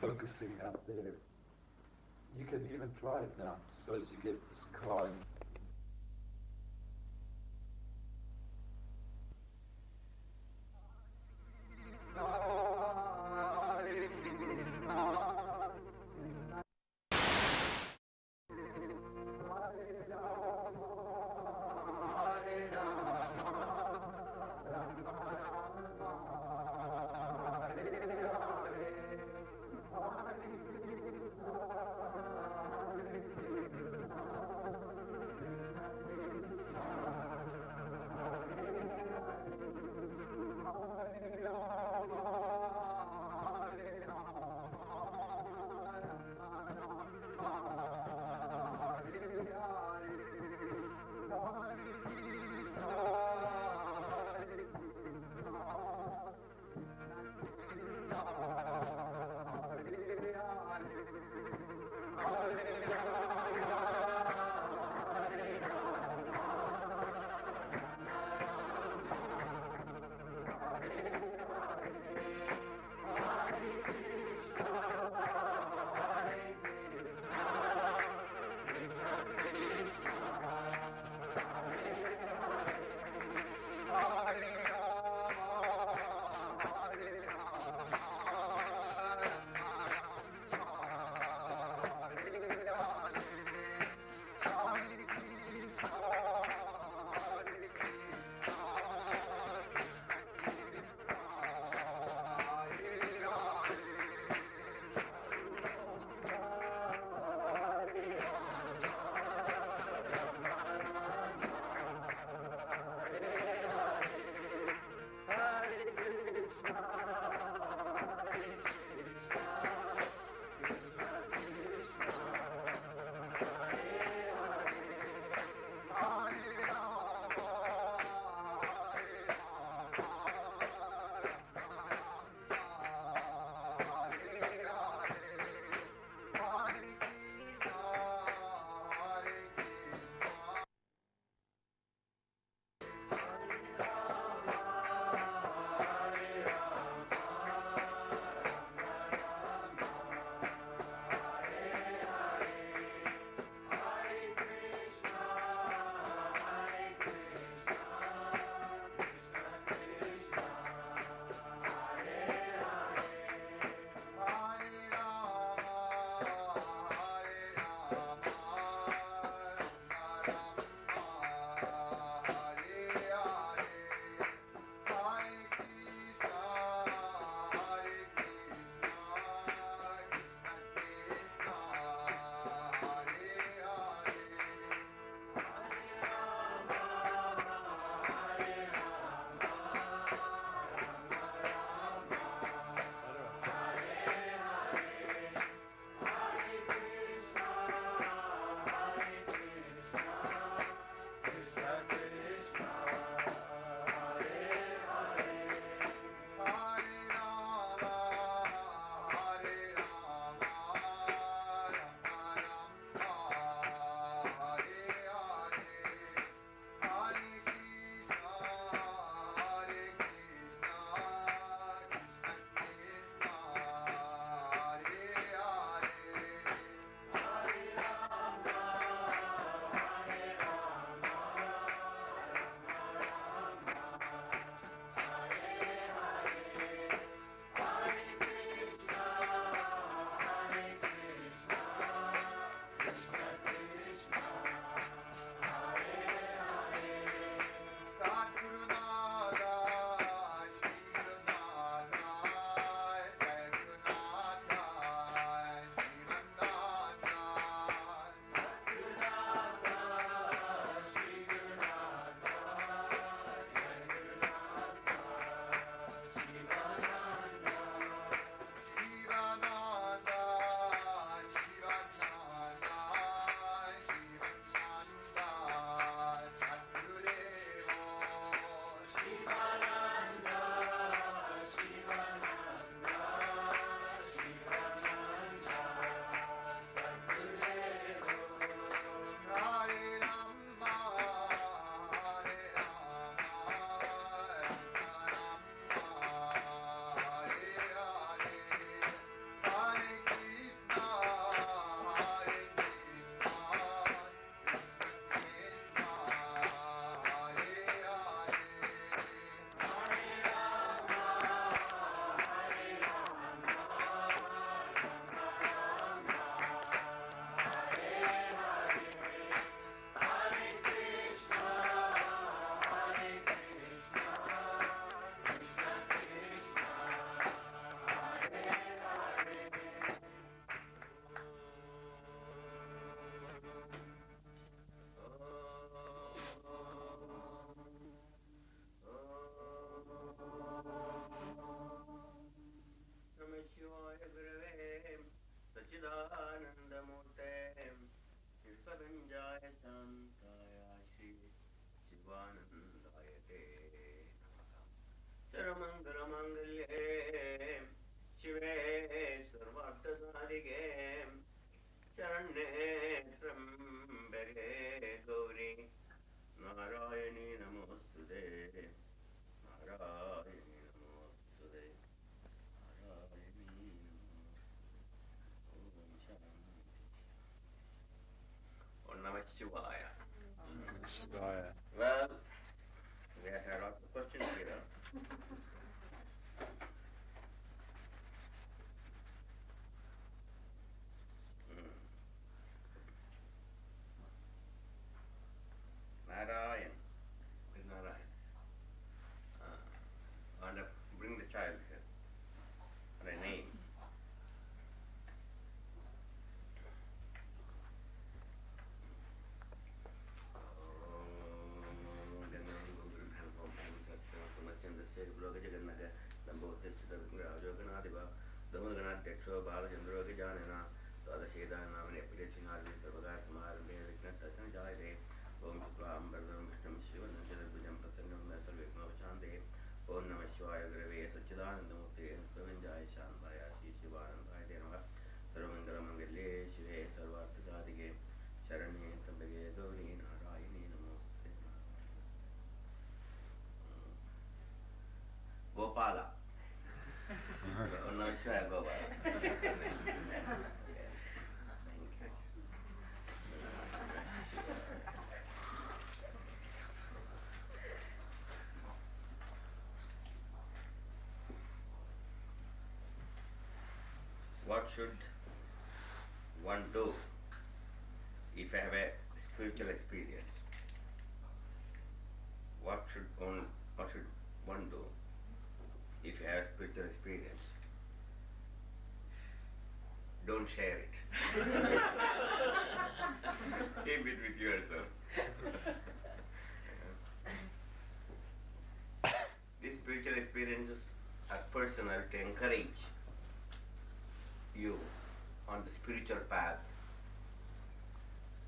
focusing out there. You can even try it now. Suppose you get this climb. Shantaya Shri Shivanandaya Te Charamangalamangalye Shive Sarvartha Sadhike Charanye Trambake Gauri Narayani Namastude Narayani Namastude Narayani Namastude Om Shanti. Om Namah Shivaya. Shivaya. Well, we have had lots of questions here. Narayan. Where's Narayan? And bring the child here. For a name. Om Namah Shivaya Gurave Satchidanandamurti Swaminjaya Shanbhaya Shri Shivanandaya Namaha Sarvamangalamangalye Shive Sarvarthasadhike Sharanye Trambake Gauri Narayani Namaste. Gopala. Om Namah Shivaya Gopala. What should one do if I have a spiritual experience? What should one do if you have a spiritual experience? Don't share it. Keep it with yourself. These spiritual experiences are personal to encourage you on the spiritual path,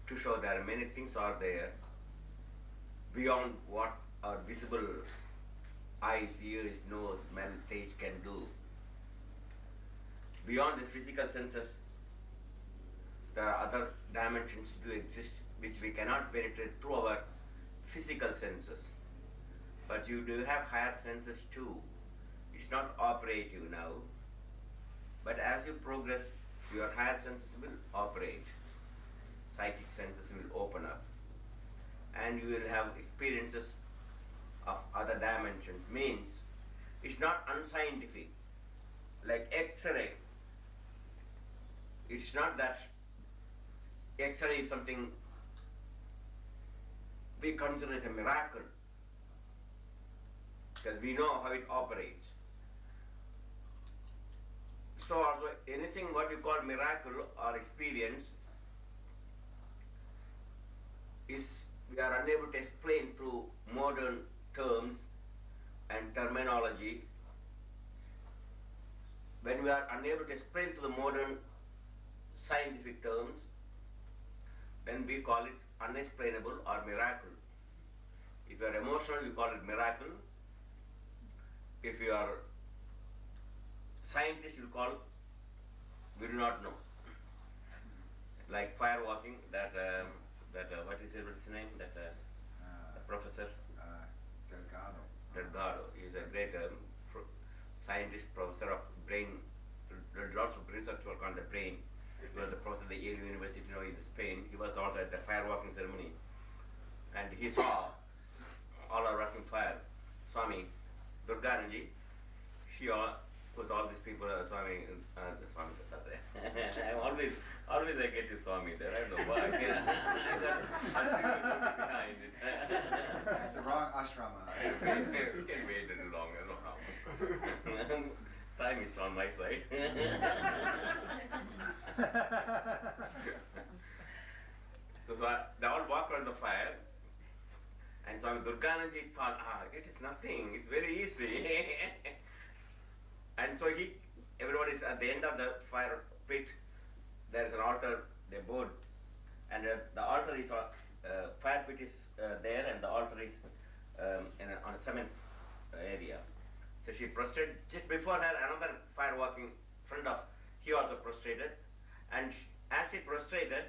to show there are many things are there beyond what our visible eyes, ears, nose, smell, taste can do. Beyond the physical senses, there are other dimensions do exist which we cannot penetrate through our physical senses. But you do have higher senses too. It's not operative now. But as you progress, your higher senses will operate. Psychic senses will open up. And you will have experiences of other dimensions. Means, it's not unscientific. Like X-ray. It's not that X-ray is something we consider as a miracle. Because we know how it operates. So also anything what you call miracle or experience is we are unable to explain through modern terms and terminology. When we are unable to explain through the modern scientific terms, then we call it unexplainable or miracle. If you are emotional, you call it miracle. If you are scientists, you call we do not know. Like fire walking, what is his name? The professor? Delgado. He is a great scientist, professor of brain. Lots of research work on the brain. He was the professor at the Yale University in Spain. He was also at the fire walking ceremony. And he saw all our working fire. Swami, Durgananji, she with all these people, Swami, Swami. I'm always I get to Swami there. I don't know why. Behind it. It's the wrong ashrama. We can wait a little longer, no problem. Time is on my side. So they all walk around the fire, and Swami Durgananji thought, it is nothing, it's very easy. And so everybody is at the end of the fire pit, there is an altar, they board, and the altar is fire pit is there and the altar is on a cement area. So she prostrated. Just before her, another fire walking in front of, he also prostrated. And as he prostrated,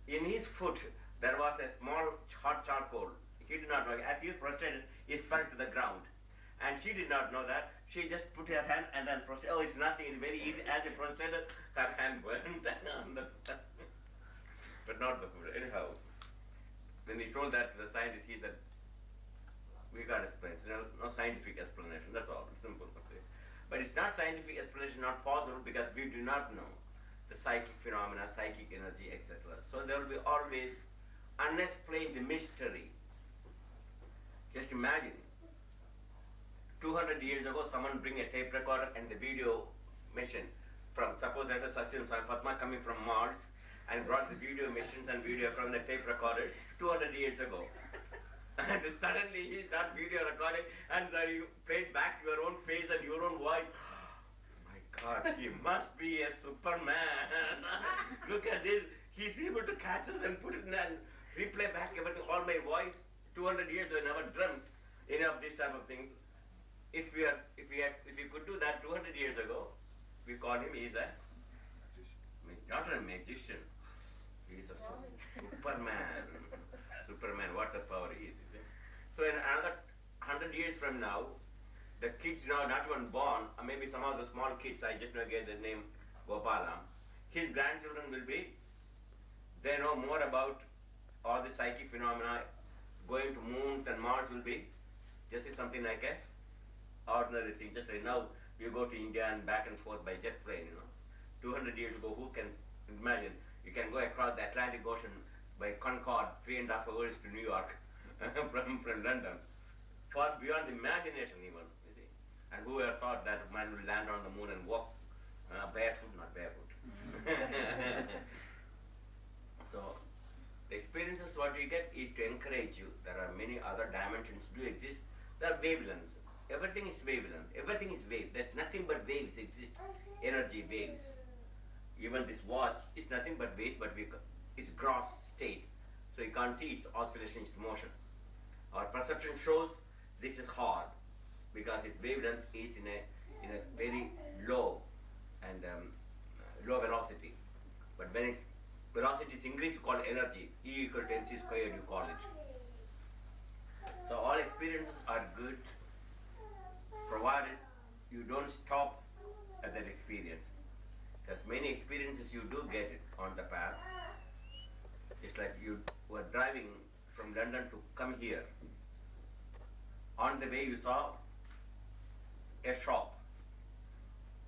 in his foot there was a small hot charcoal. He did not know. As he prostrated, it fell to the ground. And she did not know that. She just put her hand and then prostrated. Oh, it's nothing. It's very easy. As he prostrated, her hand burned on the but not the food. Anyhow, when he told that to the scientist, he said, we can't explain. No scientific explanation. That's all. It's simple. Okay? But it's not scientific explanation, not possible, because we do not know the psychic phenomena, psychic energy, etc. So there will be always unexplained mystery. Just imagine, 200 years ago, someone bring a tape recorder and the video machine from, suppose that was Sachin Swami Padma coming from Mars and brought the video machines and video from the tape recorders 200 years ago. And suddenly he started video recording and so you played back your own face and your own voice. My God, he must be a Superman. Look at this. He's able to catch us and put it in and replay back everything, all my voice. 200 years I never dreamt any of these type of things. If we could do that 200 years ago, we call him, he's a not a magician. He's a Superman. Superman, what the power is. So in another 100 years from now, the kids now not even born, or maybe some of the small kids, I just now gave the name Gopala, his grandchildren will be, they know more about all the psychic phenomena, going to moons and Mars will be just something like a ordinary thing. Just like now, you go to India and back and forth by jet plane, 200 years ago, who can imagine? You can go across the Atlantic Ocean by Concorde, 3.5 hours to New York from London. Far beyond imagination even, you see. And who ever thought that man will land on the moon and walk barefoot, not barefoot. So, the experiences what we get is to encourage you. There are many other dimensions do exist. There are wavelengths. Everything is wavelength. Everything is waves. There's nothing but waves exist. Energy waves. Even this watch is nothing but waves, but it's gross state. So you can't see its oscillation, its motion. Our perception shows this is hard because its wavelength is in a very low and low velocity. But when its velocity is increased, you call it energy. E equal to mc squared, you call it. So all experiences are good, provided you don't stop at that experience. Because many experiences you do get it on the path. It's like you were driving from London to come here. On the way you saw a shop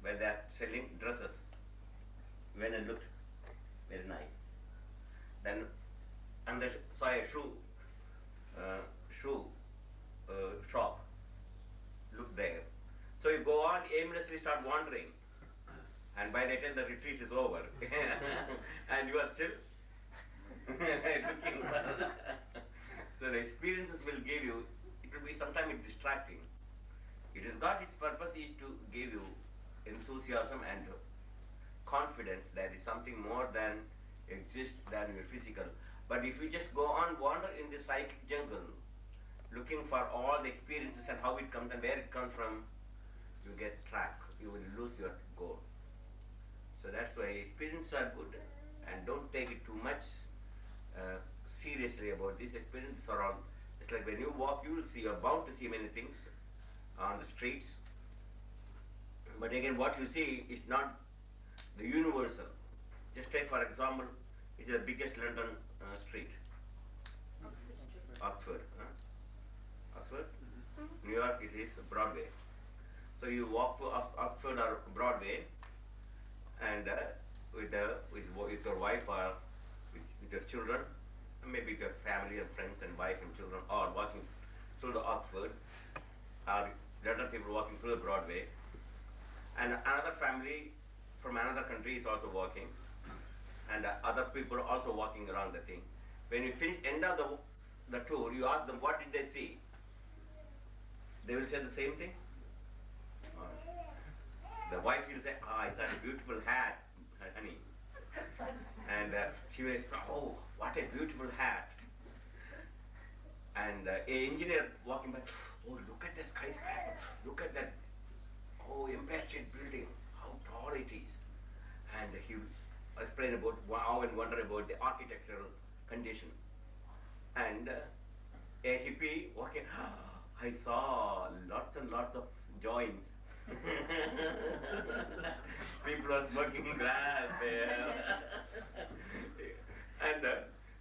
where they are selling dresses. You went and looked, very nice. Then and saw a shoe shop. Look there. So you go on, aimlessly start wandering. And by the time the retreat is over, and you are still looking. So the experiences will give you, it will be sometimes distracting. It has got its purpose is to give you enthusiasm and confidence there is something more than exists than your physical. But if you just go on wander in the psychic jungle, looking for all the experiences and how it comes and where it comes from, you get trapped. You will lose your goal. So that's why experiences are good, and don't take it too much seriously about these experiences. Are all. It's like when you walk, you will see. You're bound to see many things on the streets. But again, what you see is not the universal. Just take for example, it's the biggest London street. Oxford. Oxford? Mm-hmm. New York, it is Broadway. So you walk to Oxford or Broadway, and with your wife or with your children, maybe with your family and friends and wife and children, all walking through the Oxford, or other people walking through the Broadway, and another family from another country is also walking, and other people are also walking around the thing. When you finish end of the tour, you ask them what did they see. They will say the same thing. The wife will say, I saw a beautiful hat, honey. And she will say, oh, what a beautiful hat. And an engineer walking by, oh, look at the skyscraper, look at that, oh, Empire State Building, how tall it is. And he explained about, wow, and wonder about the architectural condition. And a hippie walking, I saw lots and lots of joints. People are smoking glass there. And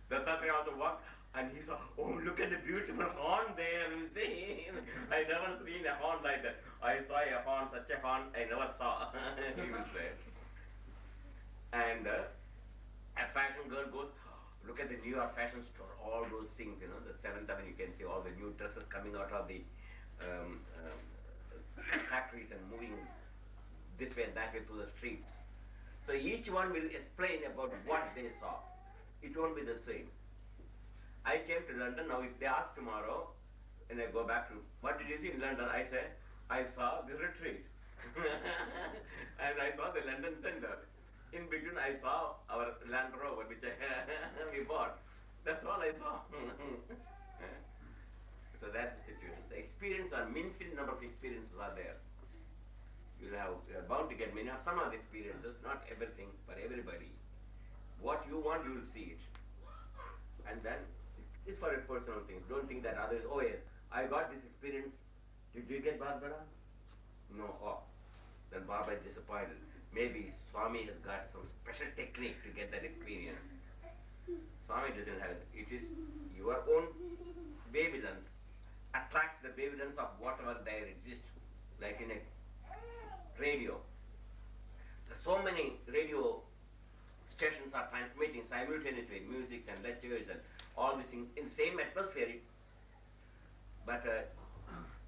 the Satya also walked, and he saw, oh, look at the beautiful horn there, you see. I never seen a horn like that. I saw a horn, such a horn, I never saw, he will say. And a fashion girl goes, look at the New York fashion store, all those things, you know, the 7th Avenue, you can see all the new dresses coming out of the factories and moving this way and that way through the streets. So each one will explain about what they saw. It won't be the same. I came to London. Now if they ask tomorrow, and I go back to, what did you see in London? I say, I saw the retreat. And I saw the London Center. In between I saw our Land Rover, which we bought. That's all I saw. So that's the situation. The experience, an infinite number of experiences are there. You are bound to get many of some of the experiences, not everything, but everybody. What you want, you will see it. And then, it's for a personal thing. Don't think that others, oh yes, I got this experience. Did you get Barbara? No. Oh, then Barbara is disappointed. Maybe Swami has got some special technique to get that experience. Swami doesn't have it. It is your own wavelength attracts the wavelengths of whatever there exists, like in a radio. So many radio stations are transmitting simultaneously music and lectures and all these things in the same atmosphere, but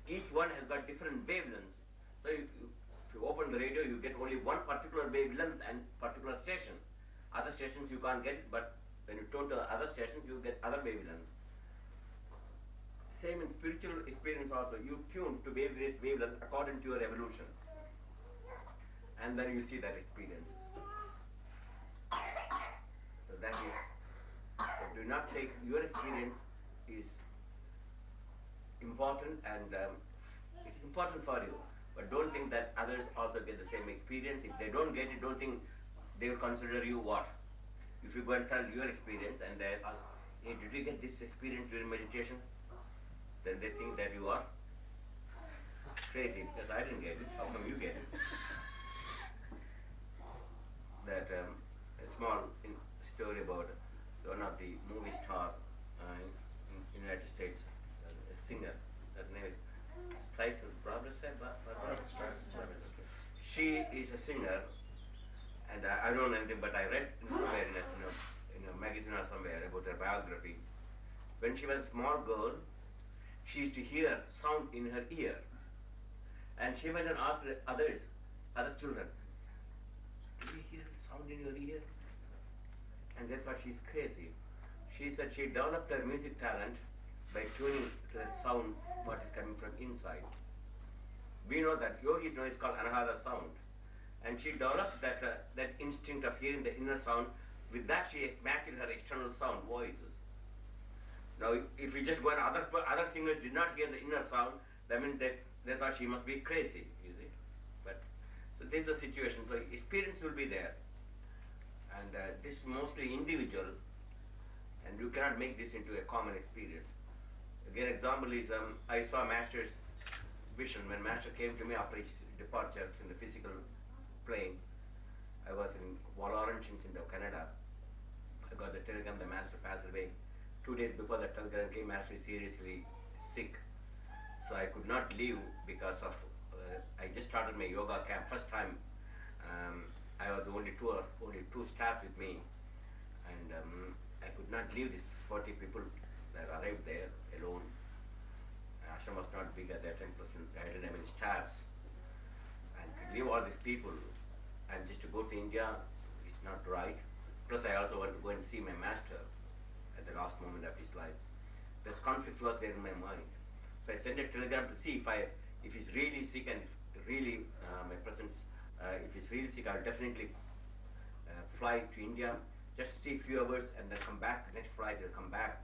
each one has got different wavelengths. So if you open the radio, you get only one particular wavelength and particular station. Other stations you can't get it, but when you turn to the other stations, you get other wavelengths. Same in spiritual experience also. You tune to various wavelengths according to your evolution. And then you see that experience. So that is, so do not take, your experience is important, and it's important for you. But don't think that others also get the same experience. If they don't get it, don't think they will consider you what? If you go and tell your experience and they ask, hey, did you get this experience during meditation? Then they think that you are crazy, because I didn't get it. How come you get it? That a small story about one of the movie star in United States, a singer, that name is Tyson, Barbara Streisand. She is a singer, and I don't know anything, but I read somewhere in a magazine or somewhere about her biography. When she was a small girl, she used to hear sound in her ear, and she went and asked other children, do you hear sound in your ear? And they thought she's crazy. She said she developed her music talent by tuning to the sound what is coming from inside. We know that yogis know it's called anahata sound, and she developed that instinct of hearing the inner sound. With that, she matched her external sound voices. Now, if we just go and other singers did not hear the inner sound, that means they thought she must be crazy, you see. But so this is the situation. So experience will be there, and this is mostly individual, and you cannot make this into a common experience. Again, example is I saw Master's vision when Master came to me after his departure in the physical plane. I was in Orange in Canada. I got the telegram the Master passed away. 2 days before the telegram came, Master is seriously sick. So I could not leave because of, I just started my yoga camp. First time I was only two staff with me, and I could not leave these 40 people that arrived there alone. Ashram was not big at that time, I didn't have any staffs. And to leave all these people and just to go to India, it's not right. Plus I also want to go and see my Master at the last moment of his life. This conflict was there in my mind. So I sent a telegram to see if he's really sick, and really my presence, if he's really sick, I'll definitely fly to India just see a few hours and then come back. Next Friday I'll come back.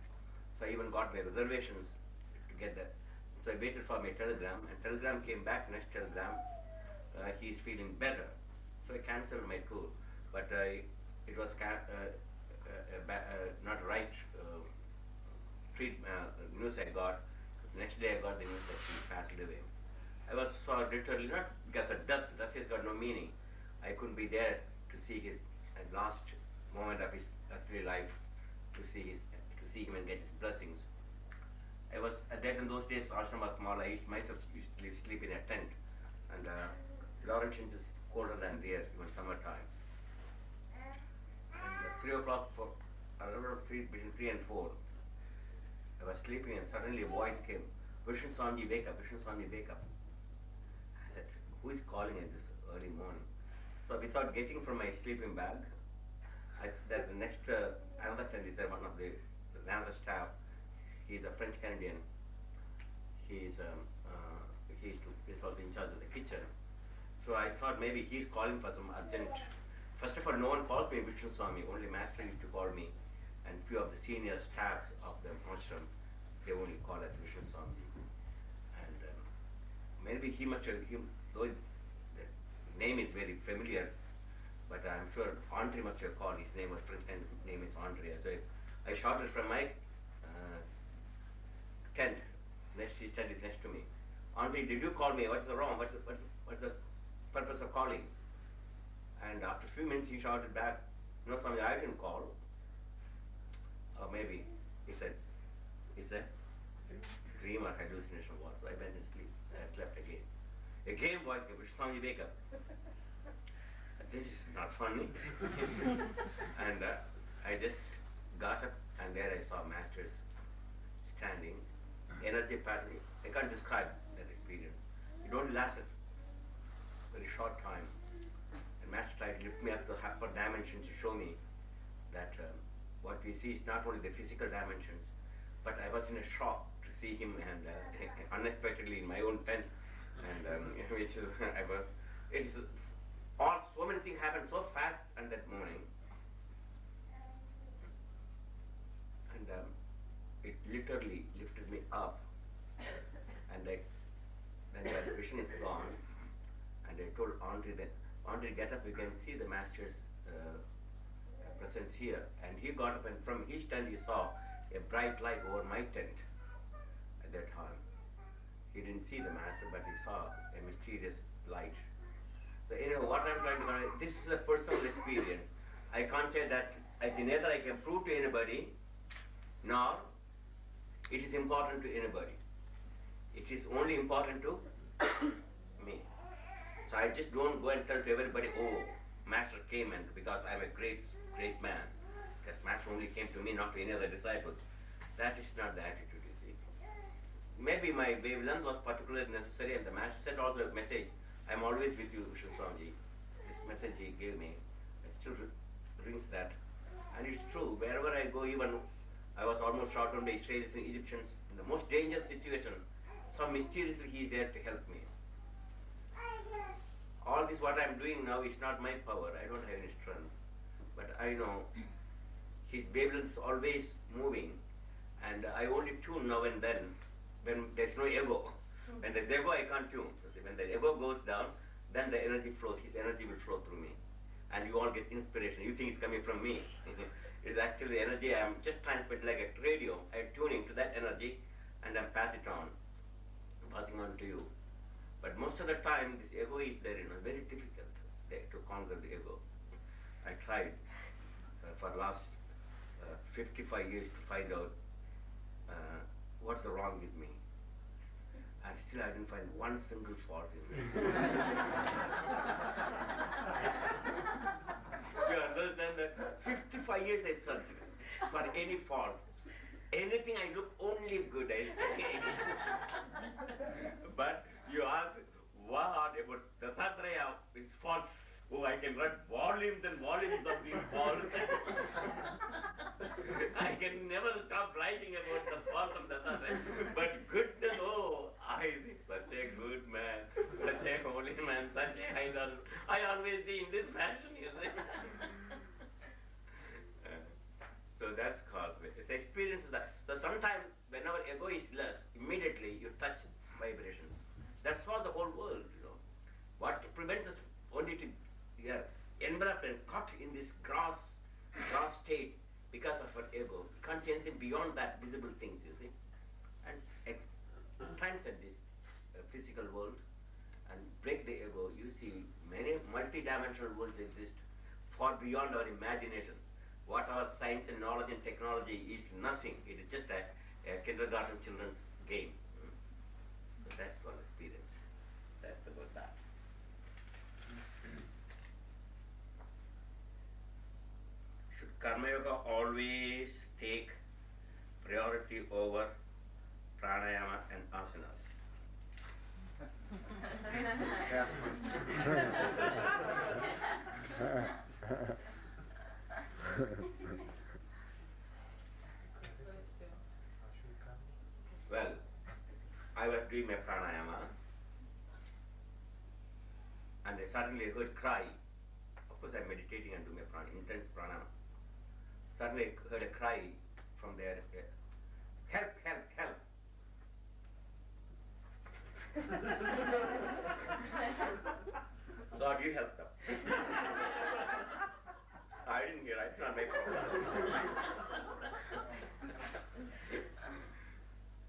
So I even got my reservations to get that. So I waited for my telegram, and telegram came back. Next telegram, he's feeling better. So I cancelled my tour, but it was not right news I got. Next day I got the news that he passed away. I was so literally, not because of dust has got no meaning. I couldn't be there to see his last moment of his earthly life, to see him and get his blessings. I was at that in those days. Ashram was small. I myself used to sleep in a tent, and Laurentians is colder than there, even summertime. And at 3 o'clock, between 3 and 4, I was sleeping, and suddenly a voice came. Vishnu-Swami, wake up! Vishnu-Swami, wake up! I said, who is calling at this early morning? So without getting from my sleeping bag, there's the next another tent is there. One of another staff. He's a French Canadian. He's also in charge of the kitchen. So I thought maybe he's calling for some urgent. First of all, no one called me Vishnu Swami. Only Master used to call me, and few of the senior staffs of the ashram, they only call as Vishnu Swami. And maybe he must have though the name is very familiar, but I'm sure Andre must have called. His name was French, and his name is Andre. So I shouted from my tent. His tent is next to me. Andre, did you call me? What's the wrong? What's the purpose of calling? And after a few minutes, he shouted back, no, Swami, I didn't call. Or maybe he said, it's a dream or hallucination or what. So I went and slept again. Again, voice came, Swami, wake up. This is not funny. And I just got up, and there I saw Masters standing. Energy pattern, I can't describe that experience. It only lasted a very short time. And Master tried to lift me up to upper dimensions to show me that what we see is not only the physical dimensions, but I was in a shock to see him, and unexpectedly in my own tent, and which is, it's all so many things happened so fast on that morning, and it literally lifted me up, and then the vision is gone, and I told Andre that, Andre, get up, you can see the Master's presence here. And he got up, and from his tent he saw a bright light over my tent at that time. He didn't see the Master, but he saw a mysterious light. So what I'm trying to say, this is a personal experience. I can't say that neither I can prove to anybody, nor it is important to anybody. It is only important to me. So I just don't go and tell to everybody, oh, Master came, and because I'm a great man. Because Master only came to me, not to any other disciples. That is not the attitude, you see. Maybe my wavelength was particularly necessary, and the Master said also a message, I'm always with you, Vishnu Swamiji. This message he gave me, it still rings that. And it's true, wherever I go, even I was almost shot on the Israelis and Egyptians, in the most dangerous situation, so mysteriously he is there to help me. All this what I'm doing now is not my power, I don't have any strength. But I know his wavelength is always moving, and I only tune now and then when there's no ego. When there's ego, I can't tune. So when the ego goes down, then the energy flows, his energy will flow through me. And you all get inspiration. You think it's coming from me. It's actually energy. I'm just trying to put like a radio. I'm tuning to that energy, and I'm passing it on, passing on to you. But most of the time, this ego is very difficult to conquer the ego. I tried for the last 55 years to find out what's wrong with me. And still I didn't find one single fault in me. You understand that? 55 years I searched for any fault. Anything I look only good, I say. But you ask, what about Dasatraya, his fault? Oh, I can write volumes and volumes of these faults. I can never stop writing about the fault of Dasatraya. But goodness, oh, I think such a good man, such a holy man, such a idol. I always see in this fashion, you see. ego is less, immediately you touch vibrations. That's for the whole world, What prevents us only to enveloped and caught in this gross state because of our ego. We can't see anything beyond that visible things, you see. And transcend this physical world and break the ego. You see, many multi-dimensional worlds exist far beyond our imagination. What our science and knowledge and technology is nothing. It is just a kindergarten children's game. So that's one experience. That's about that. Should Karma Yoga always take priority over pranayama and asanas? Well, I was doing my pranayama and I suddenly heard cry. Of course, I'm meditating and doing my intense pranayama. Suddenly I heard a cry from there. Help, help, help. Lord, you help them. I didn't hear, I did not make problem.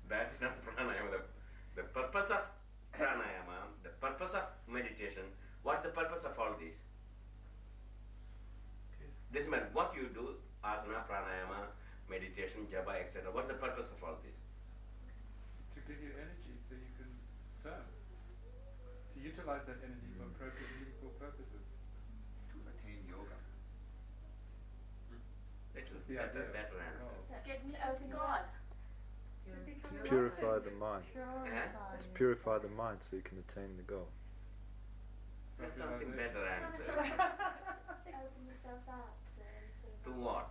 That is not pranayama. The purpose of pranayama, the purpose of meditation, what's the purpose of all this? This means what you do, asana, pranayama, meditation, japa, etc. What's the purpose of all this? To give you energy so you can serve. To utilize that energy for meaningful purposes. To attain yoga. Better answer. Get to open God. To purify the mind. Huh? To purify the mind so you can attain the goal. That's something better answer. To open yourself up To what?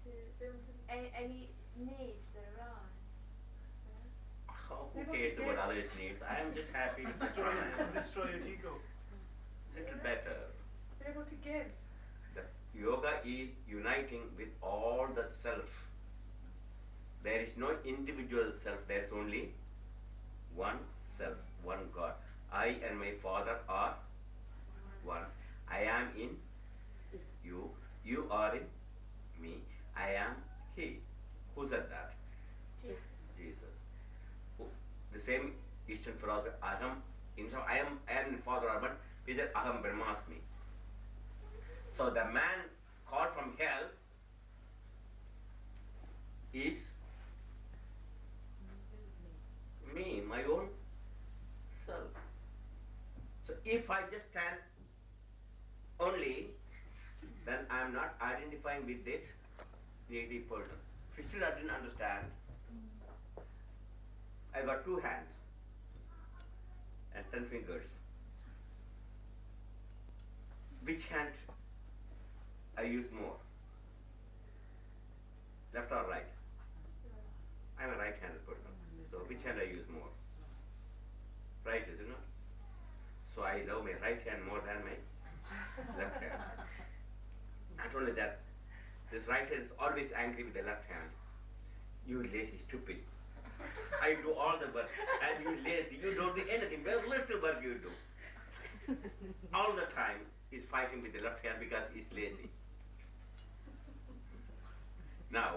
to any needs that arise. Oh, who cares about others' needs? I am just happy to Destroy your ego. little better. Be able to give. The yoga is uniting with all the self. There is no individual self, there is only one self, one God. I and my Father are one. I am in you, you are in me, I am He. Who said that? Jesus. The same Eastern philosophy, I am in Father Arman, he said Aham Brahmasmi. So the man called from hell is me, my own self. So if I just stand only, then I am not identifying with that needy person. If you still didn't understand, I got 2 hands and 10 fingers. Which hand I use more? Left or right? I'm a right-handed person. So which hand I use more? Right, isn't it? So I love my right hand more than my left hand. Not only that, this right hand is always angry with the left hand. You lazy, stupid. I do all the work and you lazy, you don't do anything. Very little work you do. All the time he's fighting with the left hand because he's lazy. Now,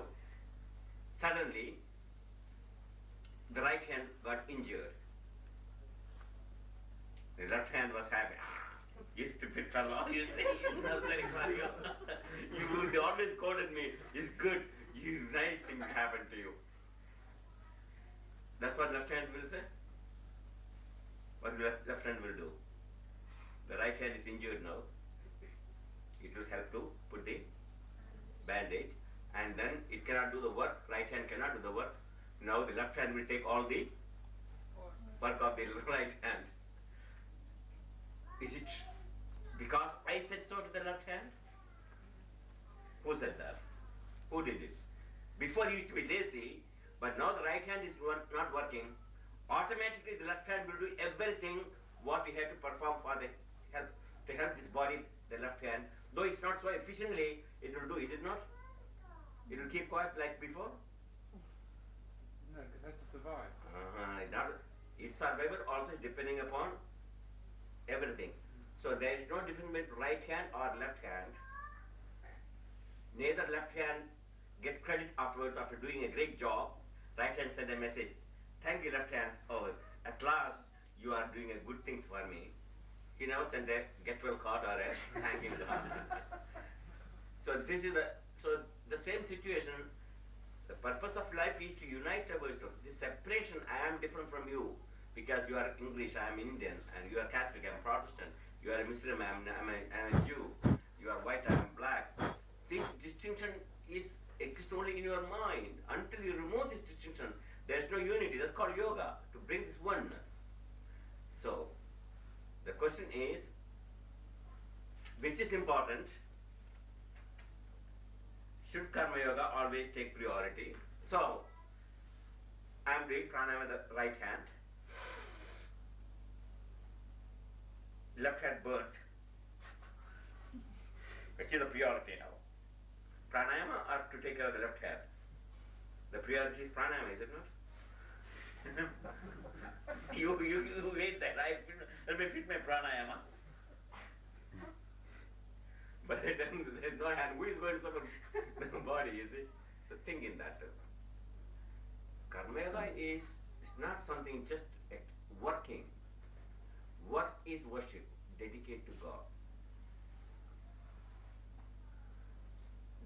suddenly, the right hand got injured. The left hand was happy. You stupid fellow, you say, it's not very funny. You always quoted me, it's good, nice thing happened to you. That's what left hand will say. What left hand will do? The right hand is injured now. It will help to put the bandage, and then it cannot do the work. Right hand cannot do the work. Now the left hand will take all the work of the right hand. Is it because I said so to the left hand? Who said that? Who did it? Before he used to be lazy, but now the right hand is not working. Automatically the left hand will do everything what we have to perform for the help to help this body, the left hand. Though it's not so efficiently, it will do, is it not? It will keep quiet like before? No, No, it has to survive. Its survival also is depending upon everything. So there is no difference between right hand or left hand. Neither left hand gets credit afterwards after doing a great job. Right hand send a message. Thank you, left hand. Oh, at last you are doing a good thing for me. He never sent a get well card or a thanking card. So this is the same situation. The purpose of life is to unite ourselves. This separation, I am different from you because you are English, I am Indian, and you are Catholic, I am Protestant. You are a Muslim, I am a Jew. You are white, I am black. This distinction exists only in your mind. Until you remove this distinction, there is no unity. That's called yoga, to bring this oneness. So, the question is, which is important? Should karma yoga always take priority? So, I am doing pranayama with the right hand. Left hand burnt. Which is the priority now? Pranayama or to take care of the left hand? The priority is pranayama, is it not? you wait that let me fit my pranayama. But there's no hand. Who is going to support the body, you see? The thing in that. Karma yoga is not something just working. Work is worship, dedicated to God.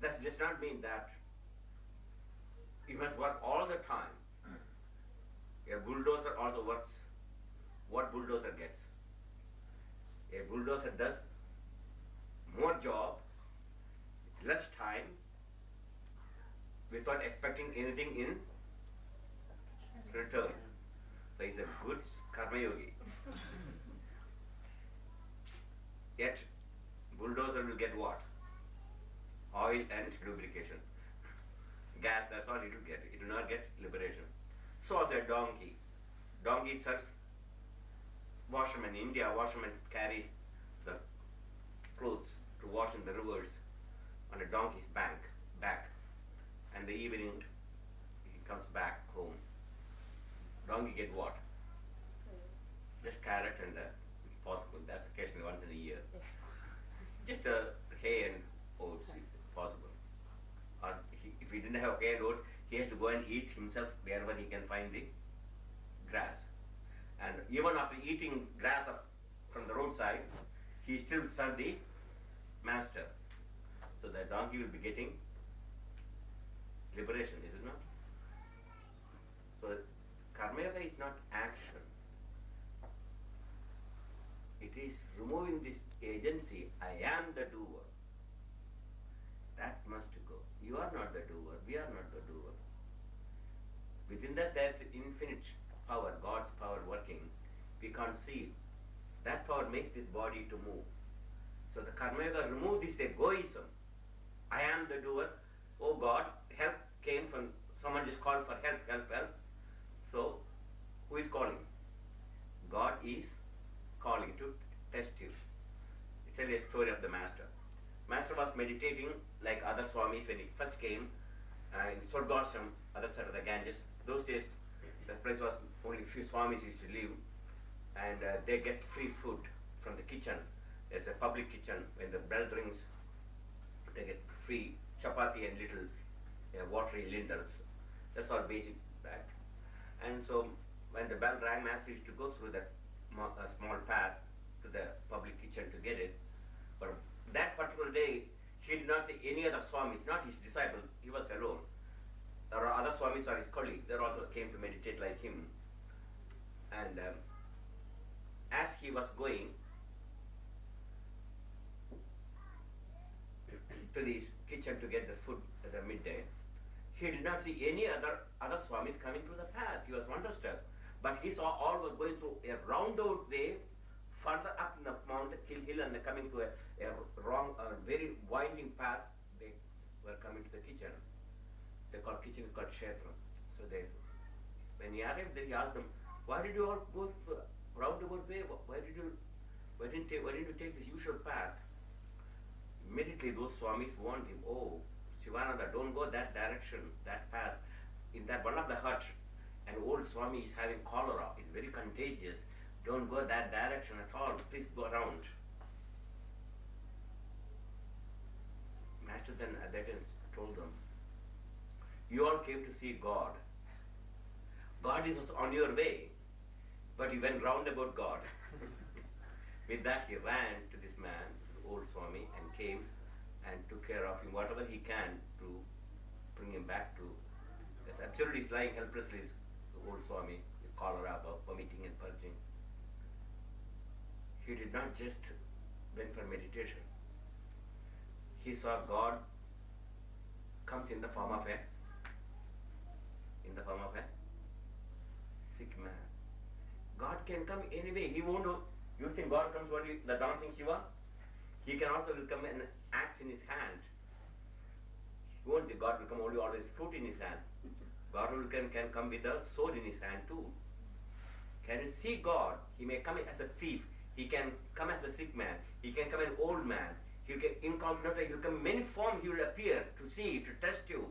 That does not mean that you must work all the time. A bulldozer also works what bulldozer gets. A bulldozer does more job, less time, without expecting anything in return. So he's a good karma yogi. Yet, bulldozer will get what? Oil and lubrication. Gas, that's all it will get. It will not get liberation. So also a donkey. Donkey serves washerman. In India, washerman carries the clothes to wash in the rivers on a donkey's back. And the evening, he comes back home. Donkey get what? Just carrot and possible. That's occasionally once in a year. Just hay and oats is possible. Or if he didn't have hay and oats, he has to go and eat himself wherever he can find the grass. And even after eating grass from the roadside, he still serves the master. So the donkey will be getting liberation, is it not? So karma yoga is not action. It is removing this agency, I am the doer. That must go. You are not the doer, we are not the doer. Within that there is infinite power, God's power working. We can't see it. That power makes this body to move. So the karma yoga remove this egoism. I am the doer. Oh God, help came from someone just called for help. So who is calling? God is calling to test you. I tell you a story of the master. Master was meditating like other Swamis when he first came in Swargashram, other side of the Ganges. Those days, the place was only few Swamis used to live, and they get free food from the kitchen. There's a public kitchen. When the bell rings, they get free chapati and little watery lentils. That's all basic that. And so when the bell rang, Master used to go through that small path to the public kitchen to get it. But that particular day, he did not see any other Swamis, not his disciples. He was alone. There are other Swamis or his colleagues. They also came to meditate like him. And as he was going to the kitchen to get the food at the midday, he did not see any other Swamis coming through the path. He was wonderstruck. But he saw all were going through a roundabout way further up in the mountain hill, and coming to a very winding path. They were coming to the kitchen. Kitchen is called Kshetra. So when he arrived there, he asked them, "Why did you all go roundabout way? Why didn't you take this usual path?" Immediately those Swamis warned him, "Oh, Shivananda, don't go that direction, that path. In that one of the hut, an old Swami is having cholera. It's very contagious. Don't go that direction at all. Please go around. Master then at that instant told them, you all came to see God. God was on your way, but you went round about God. With that he ran to this man, the old Swami, and came and took care of him, whatever he can to bring him back to. Yes, absolutely, he's lying helplessly, the old Swami, with cholera, vomiting and purging. He did not just went for meditation. He saw God comes in the form of a sick man. God can come anyway. He won't do. You think God comes only the dancing Shiva? He can also will come and axe in his hand. You won't think God will come only always fruit in his hand. God will can come with a sword in his hand too. Can you see God? He may come as a thief. He can come as a sick man. He can come an old man. He can incognito. He will come in many forms. He will appear to see, to test you.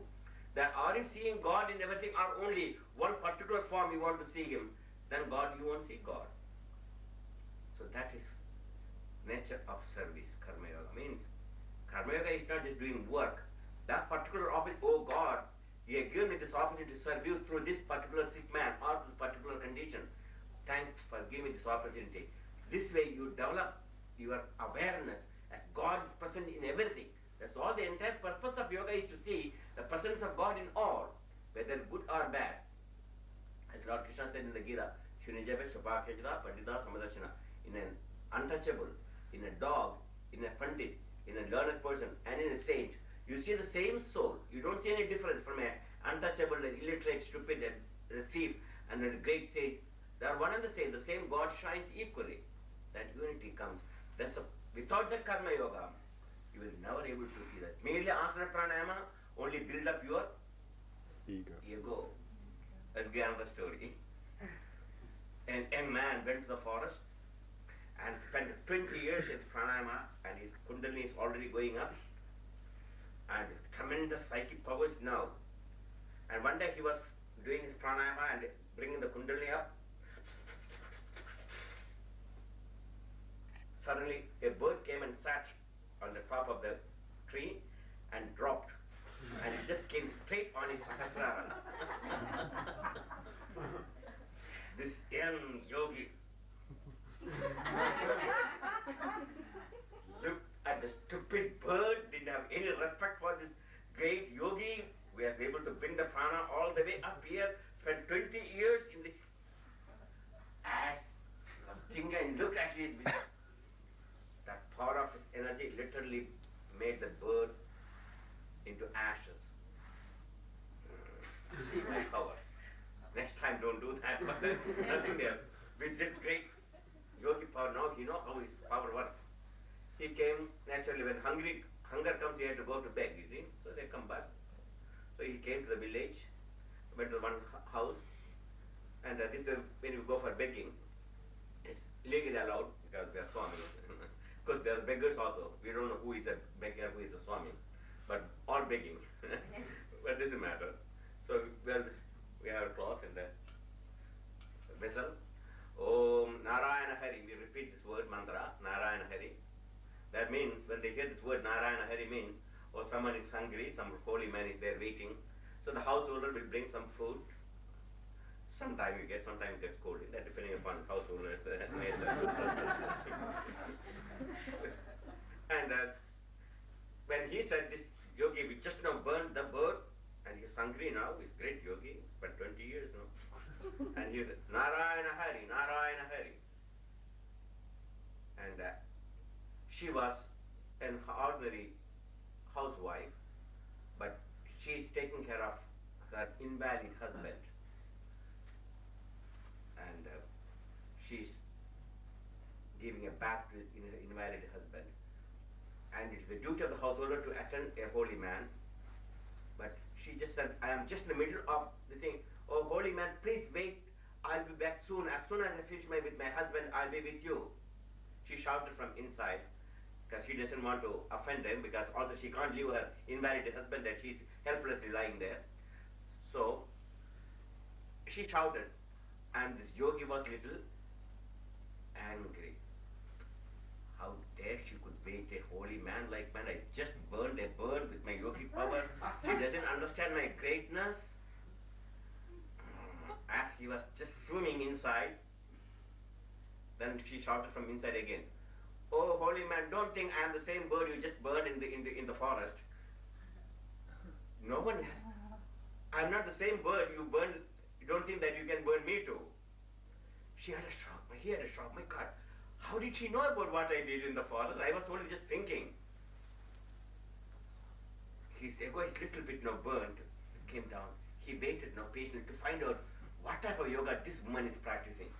That are you seeing God in everything, or only one particular form you want to see him? Then God, you won't see God. So that is nature of service. Karma yoga means karma yoga is not just doing work. That particular opportunity, oh God, you have given me this opportunity to serve you through this particular sick man or this particular condition. Thanks for giving me this opportunity. This way you develop your awareness as God is present in everything. That's all. The entire purpose of yoga is to see the presence of God in all, whether good or bad. As Lord Krishna said in the Gita, Shunijava Shapakajada Pandita Samadashana, in an untouchable, in a dog, in a pandit, in a learned person, and in a saint, you see the same soul. You don't see any difference from an untouchable, an illiterate, stupid, a thief, and a great sage. They are one and the same God shines equally. That unity comes. Without that karma yoga, you will never able to see that. Merely asana pranayama only build up your ego. That's another story. And a man went to the forest and spent 20 years in pranayama, and his kundalini is already going up, and his tremendous psychic powers now. And one day he was doing his pranayama and bringing the kundalini up. Suddenly a bird came and sat on the top of the tree and dropped, and it just came straight on his Sahasrara. This young yogi looked at the stupid bird, didn't have any respect for this great yogi who was able to bring the prana all the way up here, spent 20 years in this ass of thing, and looked at it with that power of his energy literally made the bird into ashes. See my power. Next time don't do that, but then nothing else. With this great yogi power, now he knows how his power works. He came naturally when hunger comes, he had to go to beg, you see. So they come back. So he came to the village, went to one house, and this is when you go for begging, it's legally allowed because they are Swami. Because there are beggars also. We don't know who is a beggar, who is a Swami, but all begging. But it doesn't matter. So we have a cloth in the vessel. Om Narayana Hari. We repeat this word mantra, Narayana Hari. That means when they hear this word Narayana Hari means, oh, someone is hungry, some holy man is there waiting. So the householder will bring some food. Sometimes you get, sometimes you get scolded. That depending upon householder's nature. And when he said this yogi, we just now burned the bird, and he's hungry now, he's great yogi, but 20 years now. And he said, Narayana Hari, Narayana Hari. And she was an ordinary housewife, but she's taking care of her invalid husband. And she's giving a bath to his invalid husband. And it's the duty of the householder to attend a holy man. But she just said, I am just in the middle of the thing. Oh, holy man, please wait. I'll be back soon. As soon as I finish with my husband, I'll be with you. She shouted from inside because she doesn't want to offend him, because also she can't leave her invalid husband that she's helplessly lying there. So she shouted, and this yogi was little angry. How dare she could wait a holy man like man? I just burned a bird with my yogi power. She doesn't understand my greatness. As he was just swimming inside, then she shouted from inside again, "Oh, holy man, don't think I am the same bird you just burned in the forest. No one has. I am not the same bird you burned. You don't think that you can burn me too." He had a shock. My God, how did she know about what I did in the forest? I was only just thinking. His ego is little bit now burnt. It came down. He waited now patiently to find out what type of yoga this woman is practicing.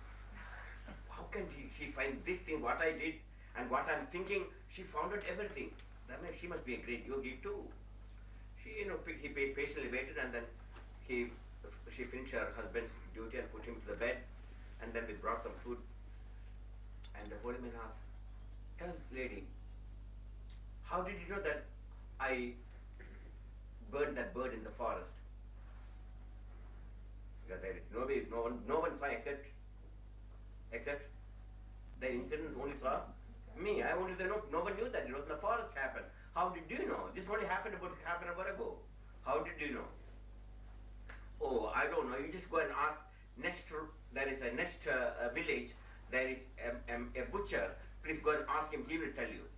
How can she find this thing, what I did, and what I'm thinking? She found out everything. That means she must be a great yogi too. He patiently waited, and then she finished her husband's duty and put him to the bed, and then we brought some food. And the holy man asked, "Tell lady, how did you know that I burned that bird in the forest?" Because there is no one saw except the incident only saw me. I only know no one knew that it was in the forest happened. How did you know? This only happened about half an hour ago. How did you know? Oh, I don't know. You just go and ask. There is a next village. There is a butcher. Please go and ask him. He will tell you.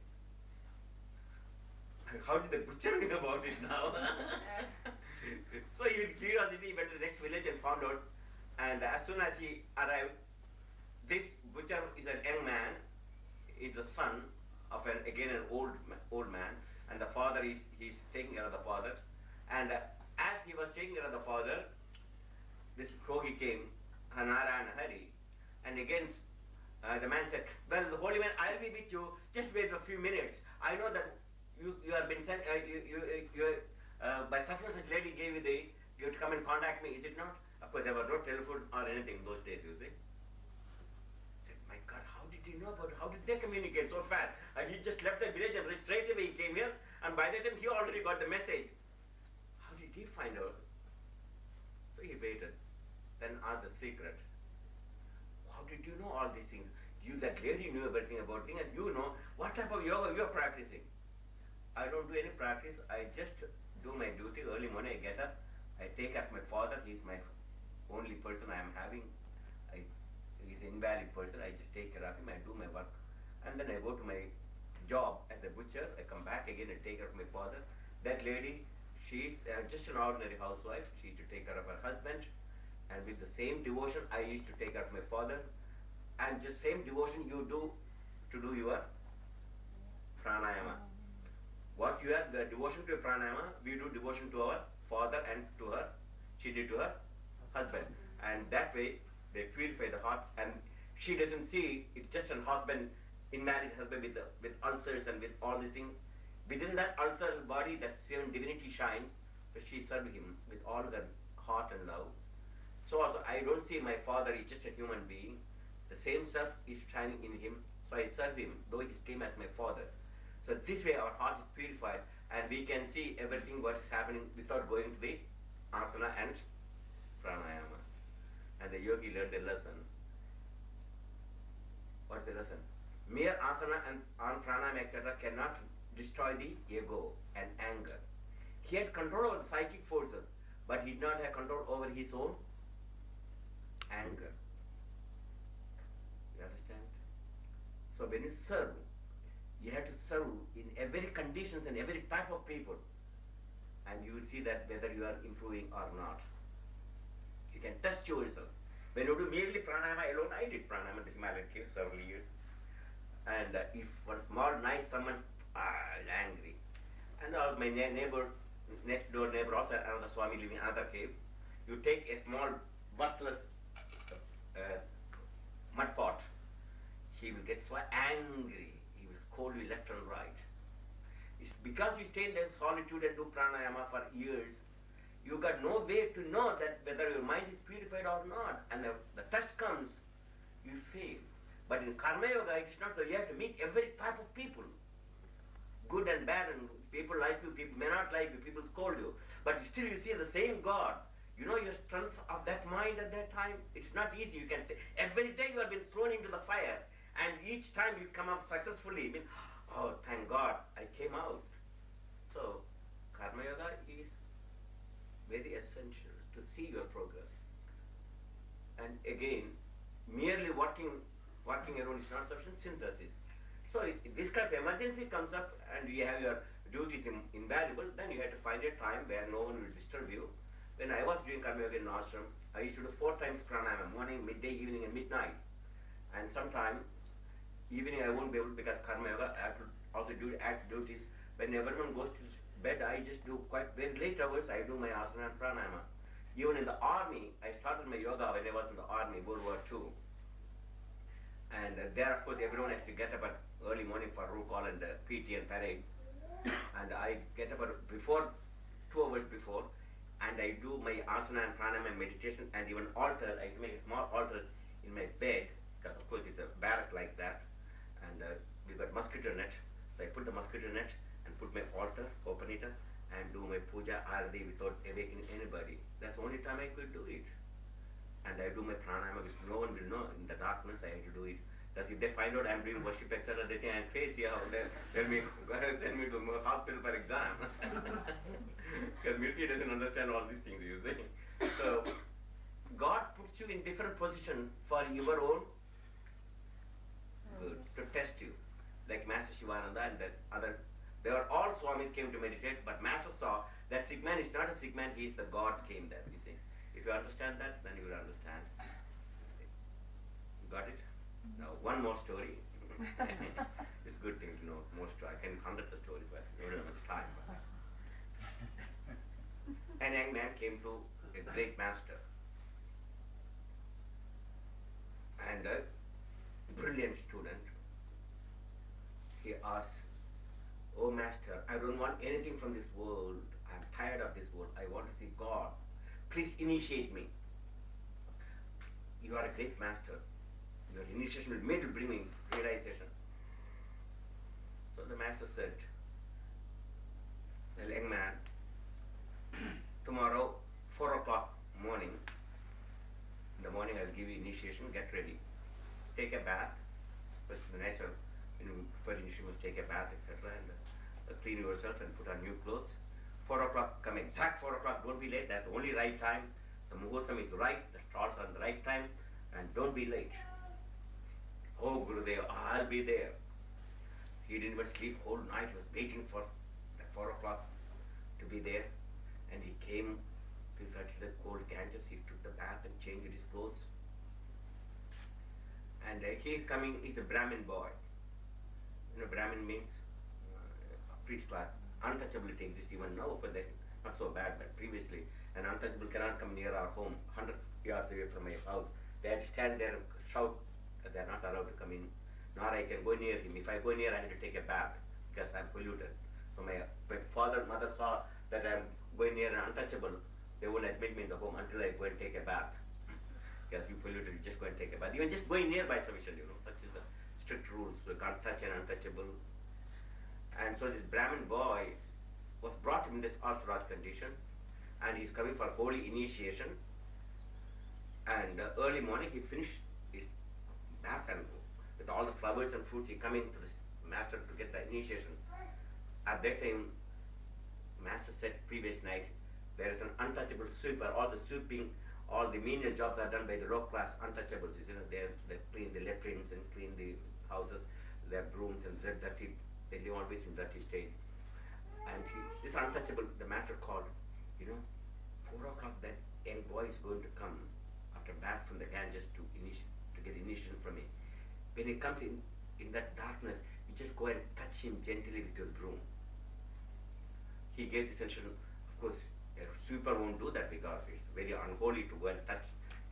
How did the butcher know about it now? So in curiosity, he went to the next village and found out. And as soon as he arrived, this butcher is a young man. Is the son of an old man, and the father he's taking care of the father. And as he was taking care of the father, this yogi came, Narayana Hari, and again the man said, "Well, the holy man, I'll be with you. Just wait a few minutes. I know that you have been sent. By such and such lady gave you to come and contact me. Is it not?" Of course, there was no telephone or anything those days. You see. My God, how did he know about it? How did they communicate so fast? He just left the village and straight away he came here, and by that time he already got the message. How did he find out? So he waited. Then asked the secret. How did you know all these things? That lady knew everything about things, and you know what type of yoga you are practicing. I don't do any practice. I just do my duty. Early morning I get up. I take care of my father. He's my only person I am having. He's an invalid person. I just take care of him. I do my work. And then I go to my job as a butcher. I come back again and take care of my father. That lady, she's just an ordinary housewife. She used to take care of her husband. And with the same devotion, I used to take care of my father. And just same devotion you do to do your pranayama. What you have, the devotion to your pranayama, we do devotion to our father and to her. She did to her husband. And that way, they purify the heart, and she doesn't see it's just an husband, inmarried husband with ulcers and with all these things. Within that ulcer body, that same divinity shines, but she serves him with all her heart and love. So also, I don't see my father is just a human being. The same self is shining in him, so I serve him, though he came as my father. So this way our heart is purified, and we can see everything what is happening without going to the asana and pranayama. And the yogi learned a lesson. What's the lesson? Mere asana and pranayama, etc. cannot destroy the ego and anger. He had control over the psychic forces, but he did not have control over his own anger. You understand? So when you serve, you have to serve in every conditions and every type of people, and you will see that whether you are improving or not. You can test yourself. When you do merely pranayama alone, I did pranayama in the Himalayan caves several years, and if one small nice someone angry, and my next door neighbor also another Swami living in another cave, you take a small worthless mud pot, he will get so angry, he will scold you left and right. It's because you stay in that solitude and do pranayama for years, you got no way to know that whether your mind is purified or not. And the test comes, you fail. But in karma yoga, it's not so. You have to meet every type of people, good and bad, and people like you, people may not like you, people scold you. But still you see the same God You know your strength of that mind at that time? It's not easy. You can every day you have been thrown into the fire, and each time you come up successfully. I mean, oh, thank God, I came out. So, Karma Yoga is very essential to see your progress. And again, merely working alone is not sufficient. Synthesis. So, if this kind of emergency comes up and you have your duties invaluable, then you have to find a time where no one will disturb you. When I was doing Karma Yoga in ashram, I used to do 4 times pranayama, morning, midday, evening and midnight. And sometime evening I won't be able, because Karma Yoga I have to also do act duties. When everyone goes to bed, I just do quite very late hours. I do my asana and pranayama. Even in the army, I started my yoga when I was in the army, World War II. And there, of course, everyone has to get up at early morning for roll call and PT and parade. And I get up before 2 hours before, and I do my asana and pranayama and meditation, and even altar. I make a small altar in my bed, because of course it's a barrack like that, and we've got mosquito net. So I put the mosquito net and put my altar, open it up, and do my puja arati without awakening anybody. That's the only time I could do it. And I do my pranayama, which no one will know. In the darkness I have to do it. Because if they find out I'm doing worship, etc., they think I'm crazy. How they send me to hospital for exam. Because military doesn't understand all these things, you see. So God puts you in different position for your own good, to test you. Like Master Shivananda and that other, they were all Swamis came to meditate, but Master saw that sick man is not a sick man, he is the God came there, you see. If you understand that, then you will understand. Got it? Now, one more story. It's a good thing to know more story. I can hundreds of stories, but we don't have much time. An young man came to a great master. And a brilliant student. He asked, "Oh master, I don't want anything from this world. I'm tired of this world. I want to see God. Please initiate me. You are a great master. Your initiation will maybe bring me realization." So the master said, "Well, young man, tomorrow 4 o'clock morning, in the morning I'll give you initiation, get ready. Take a bath, but the nicer, for initiation must take a bath, etc. and clean yourself and put on new clothes. 4 o'clock, come exact 4 o'clock, don't be late, that's the only right time. The muhurtam is right, the stars are the right time, and don't be late." "Oh Gurudev, I'll be there." He didn't even sleep whole night, he was waiting for the 4 o'clock to be there. And he came to the cold Ganges, he took the bath and changed his clothes. And he is coming, he's a Brahmin boy. You know, Brahmin means priest class. Untouchability exists even now, but not so bad, but previously an untouchable cannot come near our home, 100 yards away from my house. They had to stand there and shout that they are not allowed to come in, nor I can go near him. If I go near, I have to take a bath because I am polluted. So my father and mother saw that I am going near an untouchable. They won't admit me in the home until I go and take a bath. Because you polluted, you just go and take a bath. Even just going nearby is sufficient, you know. Such is the strict rules. So you can't touch an untouchable. And so this Brahmin boy was brought in this orthodox condition, and he's coming for holy initiation. And early morning he finished his bath, and with all the flowers and fruits he come in to this master to get the initiation. At that time, master said previous night, there is an untouchable sweeper. All the sweeping, all the menial jobs are done by the low class untouchables. You know, they clean the latrines and clean the houses, they have brooms and they're dirty. They live always in dirty state. And this untouchable, the master called, 4 o'clock that young boy is going to come after bath from the Ganges to get initiation from me. When he comes in that darkness, you just go and touch him gently with your broom. He gave this instruction. Of course, a sweeper won't do that because it's very unholy to go and touch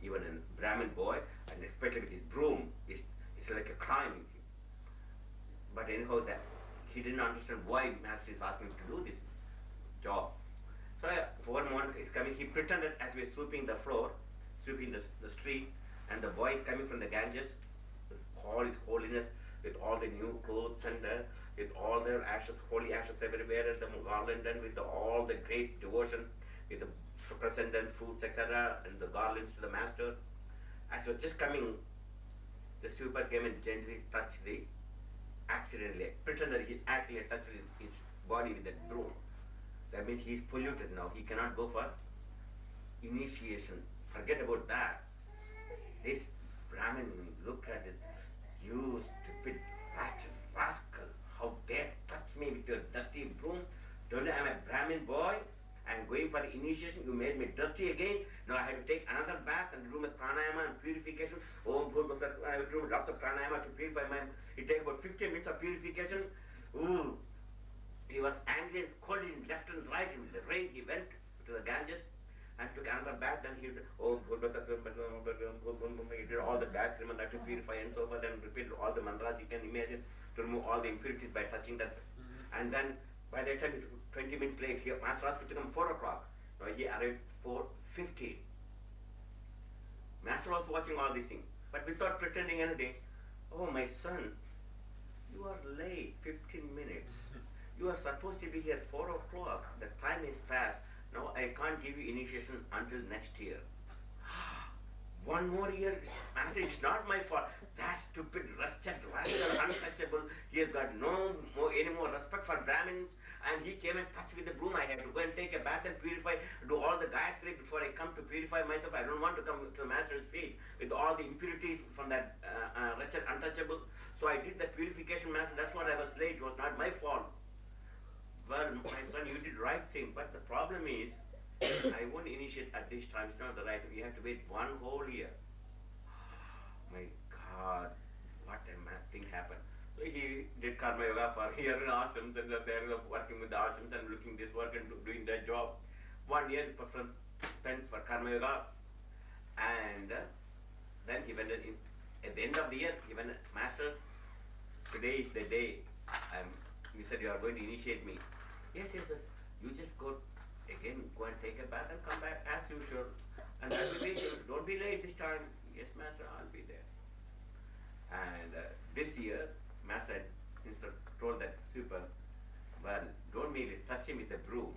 even a Brahmin boy, and especially with his broom. It's like a crime. But anyhow, that he didn't understand why master is asking him to do this job. So for one morning he's coming, he pretended as we are sweeping the floor, sweeping the street, and the boy is coming from the Ganges with all his holiness, with all the new clothes and with all their ashes, holy ashes everywhere, and the garland, and with all the great devotion, with the transcendent foods, etc., and the garlands to the master. As he was just coming, the super came and gently touched accidentally, pretended he actually touched his body with that broom. That means he is polluted now. He cannot go for initiation. Forget about that. This Brahmin, look at it. You stupid rascal. How dare touch me with your dirty broom? Don't you I'm a Brahmin boy? I'm going for initiation. You made me dirty again. Now I have to take another bath and do my pranayama and purification. Oh, I have to do lots of pranayama to purify my... It takes about 15 minutes of purification. Ooh. He was angry and scolded him left and right. In the rain, he went to the Ganges and took another bath. Then he did, he did all the baths, remember, to purify and so forth, and repeated all the mantras you can imagine to remove all the impurities by touching that. And then by the time it's 20 minutes late, here Master asked to come 4 o'clock. Now he arrived 4:15. Master was watching all these things, but without pretending anything. Oh, my son, you are late 15 minutes. You are supposed to be here 4 o'clock. The time is past. Now I can't give you initiation until next year. 1 more year? Master, it's not my fault. That stupid, rusted, rascal, untouchable. He has got any more respect for Brahmins. And he came and touched with the broom. I have to go and take a bath and purify, do all the Gayatri before I come to purify myself. I don't want to come to the Master's feet with all the impurities from that wretched, untouchable. So I did the purification, Master. That's what I was late. It was not my fault. Well, my son, you did right thing. But the problem is, I won't initiate at this time. It's not the right. You have to wait 1 whole year. My God, what a mad thing happened. So he did karma yoga for here in ashrams, and they're working with the ashrams and looking this work and doing that job. 1 year spent for karma yoga, and then he went in. At the end of the year, he went, Master, today is the day. You said you are going to initiate me. Yes. You just go again, go and take a bath and come back as usual. And I'll be waiting. Don't be late this time. Yes, Master, I'll be there. And this year, Master instead told that super, well, don't merely touch him with the broom,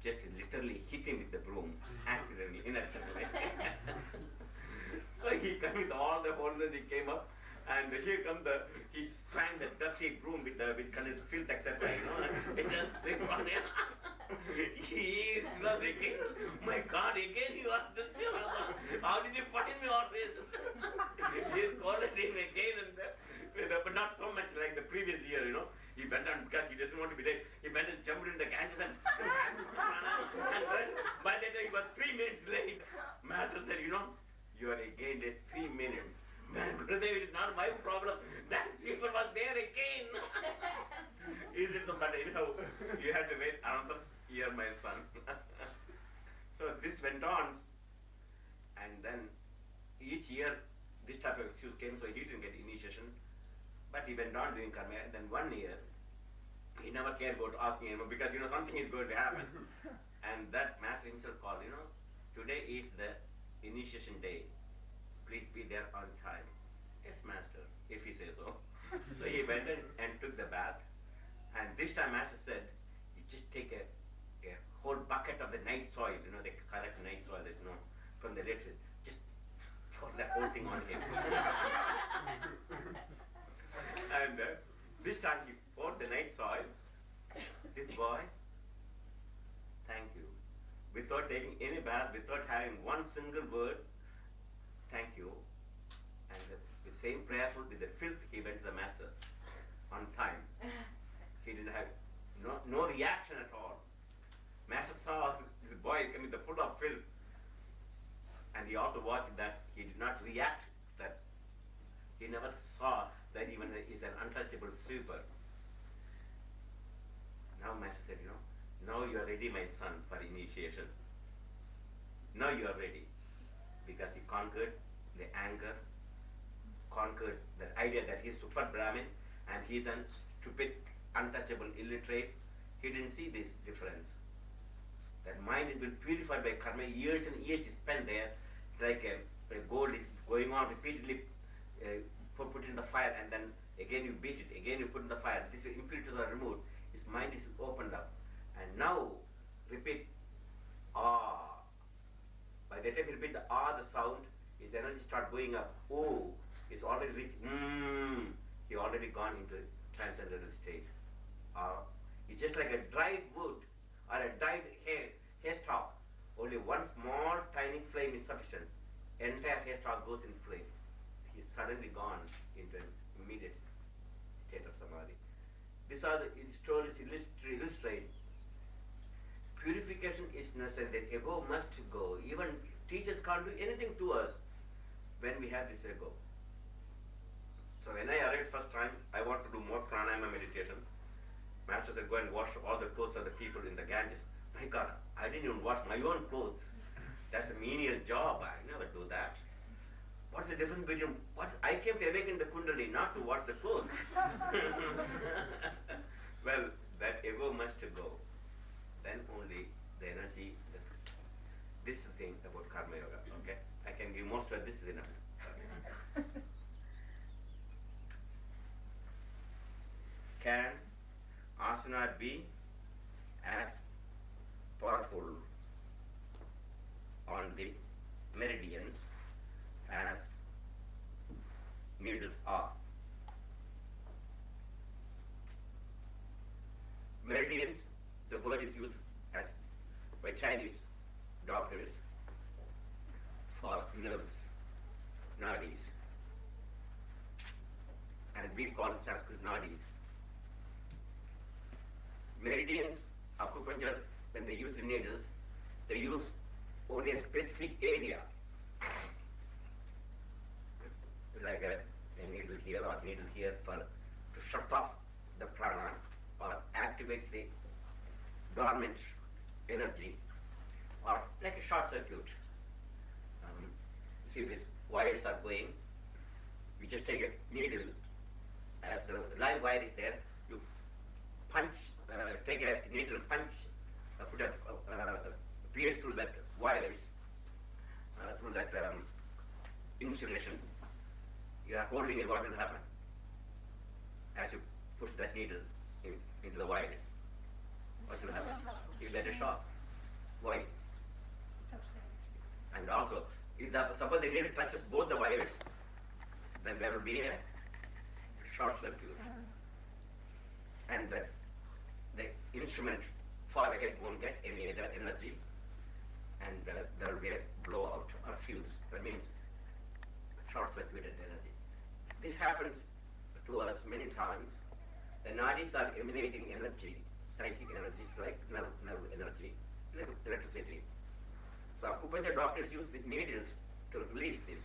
just literally hit him with the broom, accidentally, inaccidentally. So he came with all the holders, he came up, and here comes he swung the dirty broom with kind of filth, etc., and it just slipped on him. He was again, my God, again you are this, how did you find me always? He scolded him again and but not so much like the previous year, He went on, because he doesn't want to be late, he went and jumped in the Ganges and by that time he was 3 minutes late. Master said, you are again late 3 minutes. Man, Gurudev, it is not my problem. That people was there again. He said, but anyhow, you have to wait another year, my son. So this went on, and then each year this type of excuse came, so he didn't get initiation. But he went on doing karma, and then 1 year, he never cared about asking anymore, because, something is going to happen. And that Master himself called, today is the initiation day. Please be there on time. Yes, Master, if he says so. So he went and took the bath, and this time Master said, you just take a whole bucket of the night soil, the correct night soil, from the literature, just pour the whole thing on him. And this time he poured the night soil. This boy, thank you. Without taking any bath, without having one single word, thank you. And the same prayerful with the filth, he went to the Master on time. He didn't have no reaction at all. Master saw the boy coming full of filth, and he also watched that he did not react. That he never saw that even is an untouchable super. Now Master said, now you are ready, my son, for initiation. Now you are ready. Because he conquered the anger, conquered the idea that he is super Brahmin and he is a stupid, untouchable, illiterate. He didn't see this difference. That mind has been purified by karma. Years and years he spent there, like a gold is going on repeatedly, put in the fire, and then again you beat it, again you put in the fire. These impurities are removed. His mind is opened up. And now, repeat, ah, the sound, his energy start going up. Oh, he's already reached, he already gone into transcendental state. It's just like a dried wood or a dried hair stalk. Only one small tiny flame is sufficient. Entire hair stalk goes in flame. He's suddenly gone into an immediate state of samadhi. These are the stories illustrate. Purification is necessary. The ego must go. Even teachers can't do anything to us when we have this ego. So when I arrived first time, I want to do more pranayama meditation. Master said, go and wash all the clothes of the people in the Ganges. My God, I didn't even wash my own clothes. That's a menial job. I never do that. What's the difference between I came to awaken the Kundalini, not to wash the clothes. Well, that ego must go. Then only the energy. This is the thing about karma yoga. Okay, I can give most of this is enough. Okay. Can asana be as powerful on the meridians as needles are? Meridians, the word is used as by Chinese doctors for nerves, nadis, and we call it Sanskrit nadis. Meridians, acupuncture, when they use the needles, they use only a specific area, like a needle here or needle here, to shut off the prana or activates the dormant energy, or like a short circuit. See, these wires are going. We just take a needle, as the live wire is there, you punch, take a needle and punch, put a pierce through that wires, through that insulation. You are holding it, what will happen as you push that needle into the wires? What will happen? You get a shock. Why? And also, if suppose the needle touches both the wires, then there will be a short circuit. And the instrument far ahead won't get any other energy, and there will be a blowout or fuse. That means short circuited energy. This happens to us many times. The nadis are emanating energy, psychic energies like nerve energy, like electricity. So acupuncture doctors use the needles to release this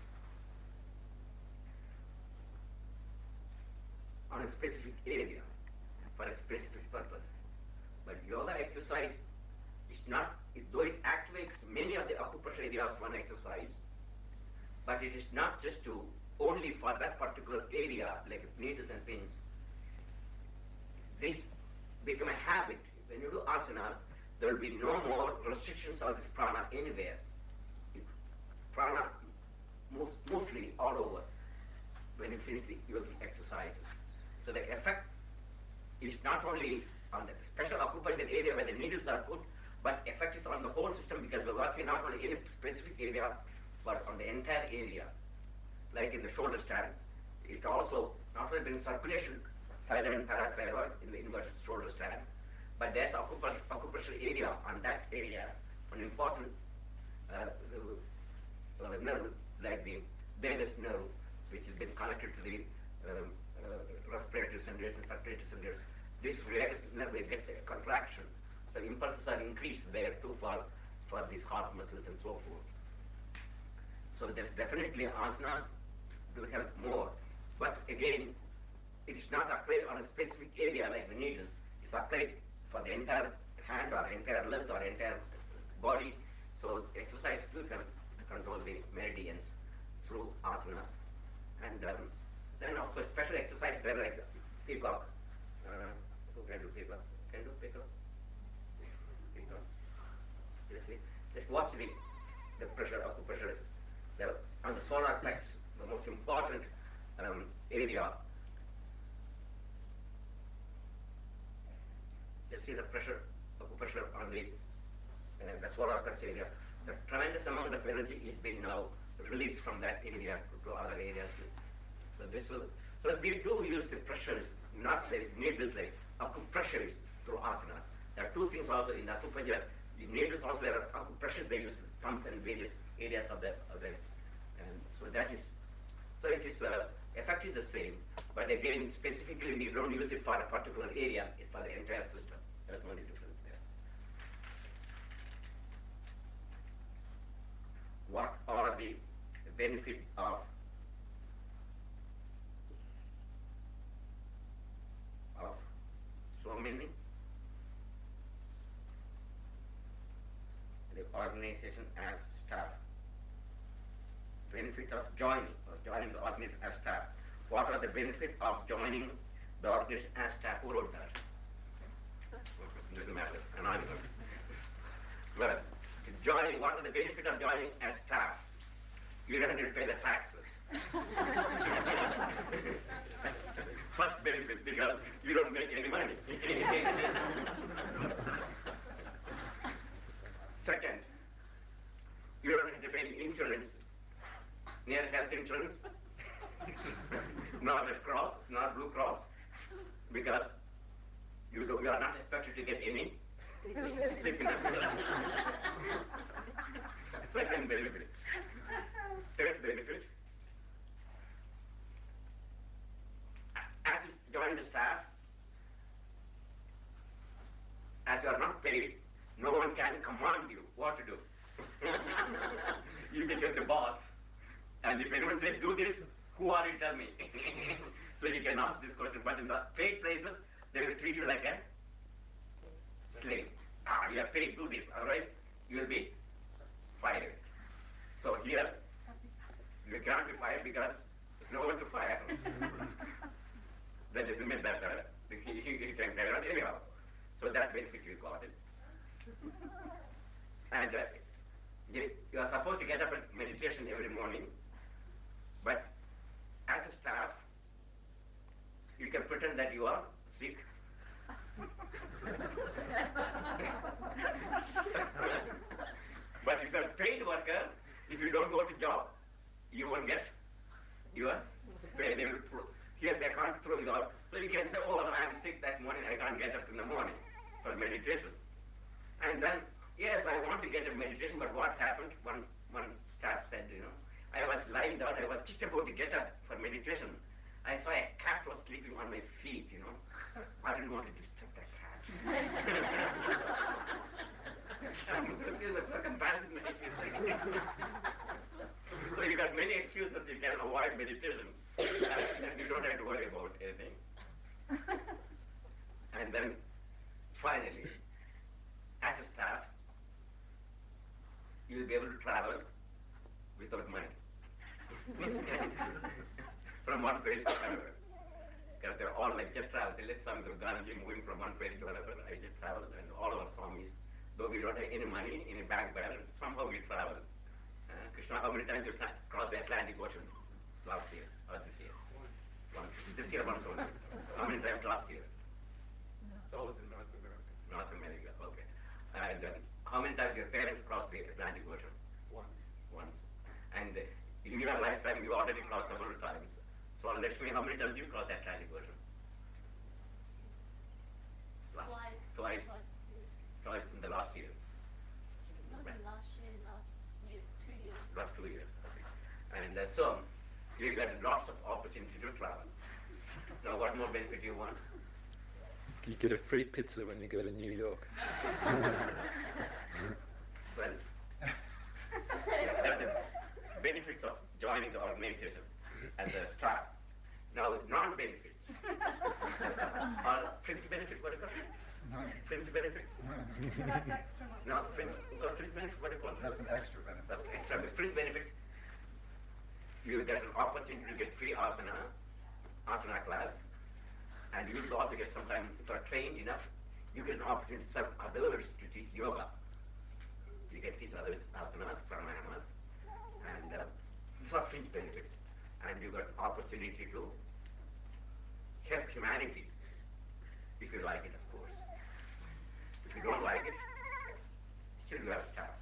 on a specific area for a specific purpose. But yoga exercise is not, though it activates many of the acupressure areas one exercise, but it is not just to only for that particular area, like needles and pins. This become a habit. When you do asanas, there will be no more restrictions of this prana anywhere. Prana mostly all over when you finish the yogic exercises. So the effect is not only on the special acupuncture area where the needles are put, but effect is on the whole system, because we're working not only in a specific area, but on the entire area. Like in the shoulder stand, it also not only brings circulation, thyroid and parathyroid in the inverted shoulder stand, but there's acupressure area on that area, an important nerve, like the vagus nerve, which has been connected to the respiratory centers and circulatory centers. This vagus nerve gets a contraction, so impulses are increased there too for these heart muscles and so forth. So there's definitely asanas will help more, but again, it's not applied on a specific area like the needle. It's applied for the entire hand or entire legs or entire body. So exercise will help to control the meridians through asanas. And then of course special exercise there like peacock. Who can do peacock? Can do peacock? Peacock. You see? Just watch the pressure of the pressure on the solar plex, the most important area. You see the pressure on the solar plex area. the tremendous amount of energy is being now released from that area to other areas. So we do use the pressures, not the needles like acupressures through asanas. There are two things also in acupuncture. The needles also, there are acupressures they use some in various areas of the and so that is, so it is, effect is the same, but again specifically we don't use it for a particular area, it's for the entire system. There's no difference there. What are the benefits of so many? The organization as staff. Benefit of joining the organization as staff. What are the benefits of joining the organization as staff? Who wrote that? Doesn't matter. Anonymous. Well, joining. What are the benefits of joining as staff? You don't need to pay the taxes. First benefit, because you don't make any money. Second, you don't have to pay insurance, near health insurance, not Red Cross, not Blue Cross, because you are not expected to get any sickness. Second benefit. Third benefit, as you join the staff, as you are not paid, no one can command you what to do. You become the boss. And if anyone says, do this, who are you, tell me. So you can ask this question. But in the paid places, they will treat you like a slave. You are paid, do this. Otherwise, you will be fired. So here, you can't be fired because there's no one to fire. That doesn't mean that you can carry on anyhow. So that benefit you got it. And you are supposed to get up at meditation every morning, but as a staff, you can pretend that you are sick. But if you are a paid worker, if you don't go to job, you won't get your pay. Here they can't throw you out. So you can say, oh, I'm sick that morning, I can't get up in the morning for meditation. And then, yes, I want to get a meditation, but what happened? One staff said, I was lying down, I was just about to get up for meditation. I saw a cat was sleeping on my feet, I didn't want to disturb that cat. There's a comparative meditation. So you got many excuses you can avoid meditation, and you don't have to worry about anything. And then, finally, as a staff, you will be able to travel without money. From one place to another. Because they're all like just travel. Let's say I'm moving from one place to another. I just travel, and all our Swamis, though we don't have any money, any bank balance, somehow we travel. Krishna, how many times you crossed the Atlantic Ocean last year or this year? Once. This year once only. How many times last year? So it's in North America. North America, okay. And how many times your parents crossed the Atlantic Ocean? Once. And in your lifetime, you already crossed several times. So Lakshmi, how many times you crossed the Atlantic Ocean? Twice. Twice in the last year. Not the last year, last year, 2 years. Last 2 years. Okay. And so you get lots of opportunity to travel. Now, what more benefit do you want? You get a free pizza when you go to New York. Well, there are the benefits of joining the organization as a staff. Now, non-benefits. Or fringe benefits, what do you call it? Fringe benefits? That's extra money. No, fringe benefits, what do you call it? That's an extra benefit. That's extra. The fringe benefits, you will get an opportunity to get free asana class, and you will also get sometimes, if you are trained enough, you get an opportunity to serve others to teach yoga. You can teach others asanas, pranayamas, and these are fringe benefits. And you got an opportunity to help humanity, if you like it, of course. If you don't like it, still you have staff.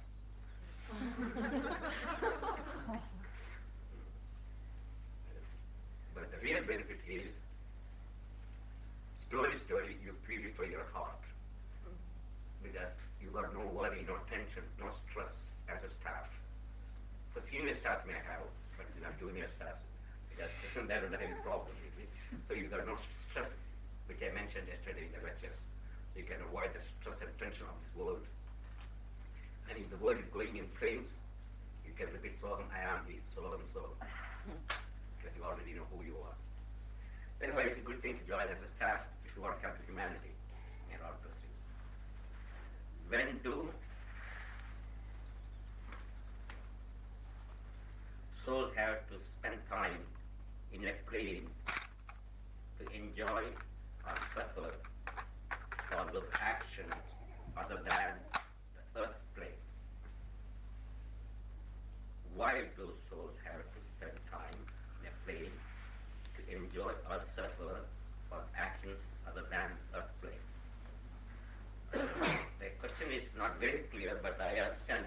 senior stars may have, but not junior stars. Because they don't have any problem, you see. So you got no stress, which I mentioned yesterday in the lecture. You can avoid the stress and tension of this world. And if the world is going in flames, you can repeat Swami, I am the soul and soul. Because you already know who you are. Anyway, it's a good thing to join as a staff if you want to come to humanity and all those things. When do souls have to spend time in a plane to enjoy or suffer for those actions other than the earth plane? Why do souls have to spend time in a plane to enjoy or suffer for actions other than earth plane? The question is not very clear, but I understand.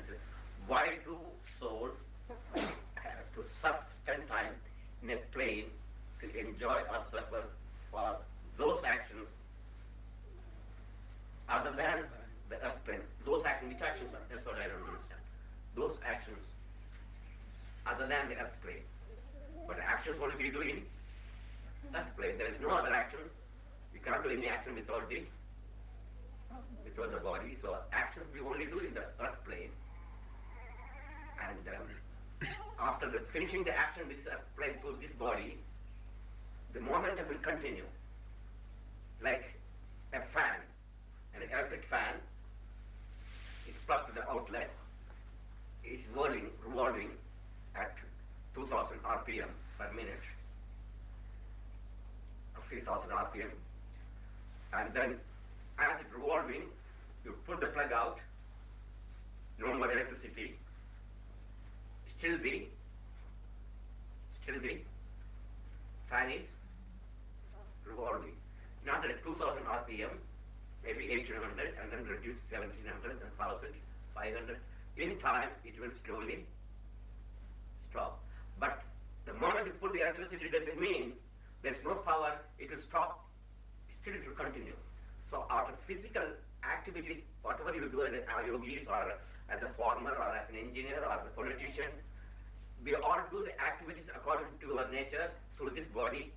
Why do souls have to spend time in a plane to enjoy or suffer for those actions other than the earth plane? Those actions, which actions are? That's what I don't understand. Those actions other than the earth plane. But actions what are we doing? Earth plane. There is no other action. We cannot do any action without the body. So actions we only do in the earth plane. And after finishing the action with earth plane through this body, the momentum will continue. Like a fan, an electric fan is plugged to the outlet, is revolving at 2000 RPM per minute, or 3000 RPM. And then as it's revolving, you pull the plug out, no more electricity. Still the fan is revolving. Not at 2000 RPM, maybe 1800, and then reduce 1700 and 1000, 500. In time, it will slowly stop. But the moment you pull the electricity, doesn't mean there's no power, it will stop. Still it will continue. So our physical activities, whatever you do as a yogis or as a farmer or as an engineer or as a politician, we all do the activities according to our nature through this body.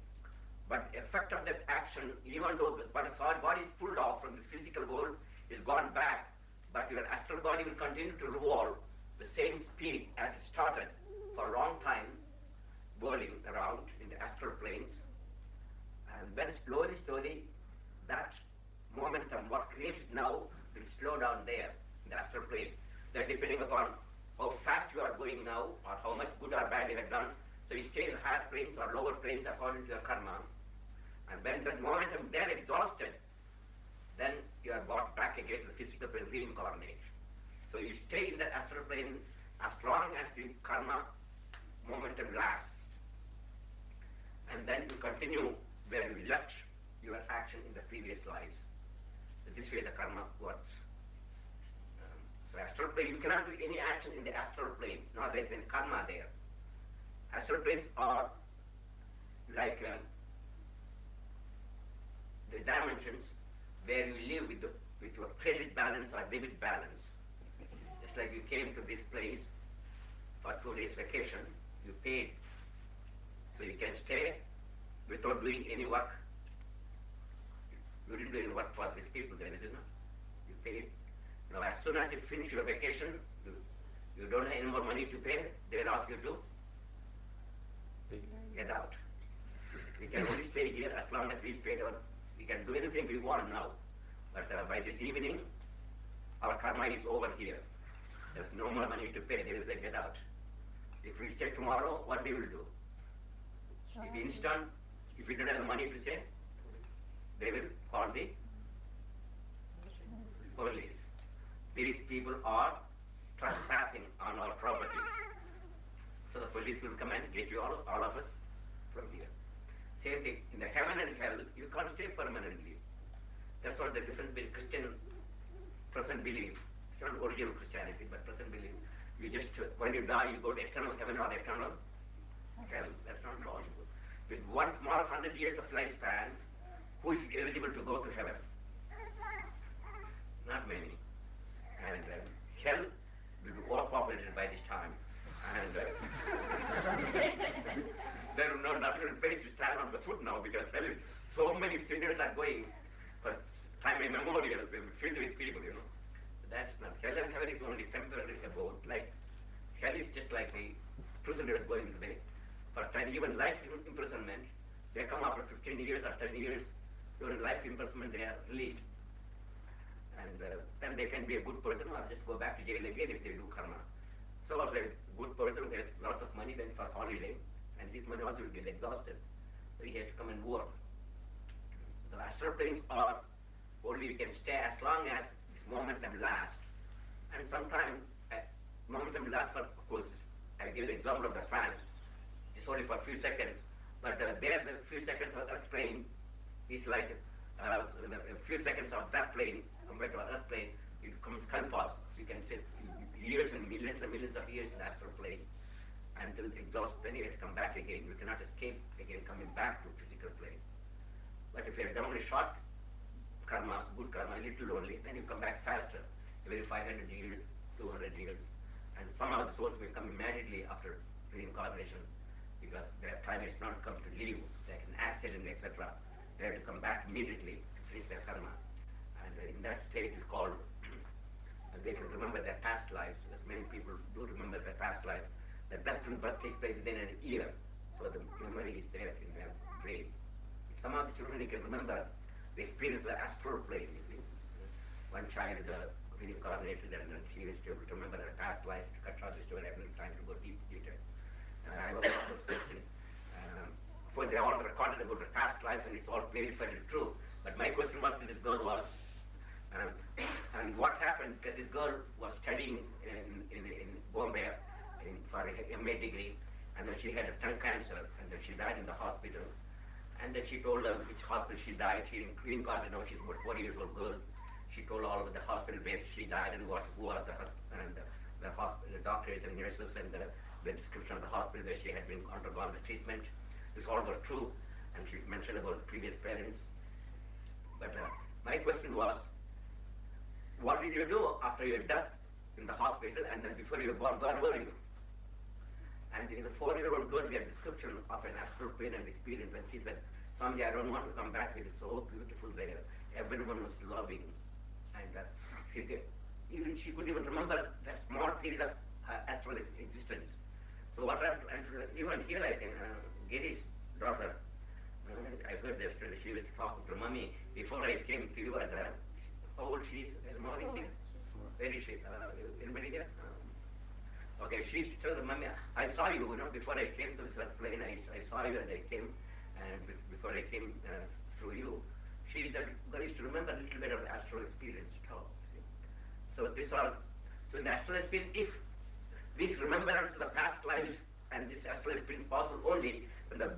But the effect of that action, even though the body is pulled off from the physical world, is gone back, but your astral body will continue to revolve the same speed as it started for a long time, whirling around in the astral planes. And then slowly, that momentum, what created now, will slow down there in the astral plane. That depending upon how fast you are going now, or how much good or bad you have done. So you stay in higher planes or lower planes according to your karma. And when that momentum there exhausted, then you are brought back again to the physical plane, reincarnate. So you stay in the astral plane as long as the karma momentum lasts. And then you continue where you left your action in the previous lives. So this way the karma works. So astral plane, you cannot do any action in the astral plane, nor there is any karma there. Astral planes are like the dimensions where you live with your credit balance or debit balance. Just like you came to this place for 2 days vacation, you paid, so you can stay without doing any work. You didn't do any work for these people then, isn't it? You paid. Now as soon as you finish your vacation, you don't have any more money to pay, they will ask you to get out. We can only stay here as long as we paid our, we can do anything we want now. But by this evening, our karma is over here. There's no more money to pay, they will say get out. If we stay tomorrow, what we will do? If instant, if we don't have the money to say, they will call the police. These people are trespassing on our property. So the police will come and get you all of us from here. Same thing, in the heaven and hell, you can't stay permanently. That's what the difference between Christian present belief. It's not original Christianity, but present belief. You just, when you die, you go to eternal heaven or eternal hell. That's not possible. With one small 100 years of lifespan, who is eligible to go to heaven? Not many. And hell will be overpopulated by this time. And food now because so many sinners are going for time immemorial, filled with people, you know. That's not. Hell and heaven is only temporary abode. Like, hell is just like the prisoners going to the, for time, even life imprisonment, they come after 15 years or 10 years, during life imprisonment they are released. And then they can be a good person or just go back to jail again if they do karma. So as a good person gets lots of money then for holiday, and this money also will get exhausted. So he has to come and work. The astral planes are only you can stay as long as this momentum lasts. And sometimes momentum lasts for, of course, I give the example of the fan. It's only for a few seconds. But there, the few seconds of Earth plane is like a few seconds of that plane compared to Earth plane, it becomes kalpas. You can face years and millions of years in astral plane until exhaust, then you have to come back again. You cannot escape again coming back to physical plane. But if you have done only short karmas, good karma, a little only, then you come back faster, every 500 years, 200 years. And somehow the souls will come immediately after reincarnation because their time has not come to leave, like an accident, etc. They have to come back immediately to finish their karma. And in that state is called, they can remember their past lives, as many people do remember their past life. The death and birth takes place within an year, so the memory is there in their brain. Some of the children, you can remember the experience of the astral plane, you see. One child reincarnated and then she was able to remember her past life, to cut short the story, I haven't time to go deeper. I was asked this question. Of course, they all recorded about their past lives and it's all verified and true. But my question was to this girl was, and what happened, because this girl was studying in Bombay for a MA degree, and then she had a tongue cancer, and then she died in the hospital. And then she told her which hospital she died. She reincarnated now, she's about 40 years old girl. She told all of the hospital where she died and who are the doctors and nurses and the description of the hospital where she had been undergone the treatment. This all were true, and she mentioned about the previous parents. But my question was, what did you do after your death in the hospital and then before you were born, where were you? And in the 4-year-old girl, we had a description of an astral plane and experience, and she said, Swami, I don't want to come back, it is so beautiful there. Everyone was loving. And even she couldn't even remember that small period of astral existence. So what even here I think, Gary's daughter, I heard this, she was talking to Mummy, before I came to you, how old she is? Where is she? Anybody here? Okay, she used to tell the Mummy, I saw you, before I came to this plane, I saw you and I came, and before I came through you. She used to remember a little bit of the astral experience too. So so in the astral experience, if this remembrance of the past lives and this astral experience is possible only when the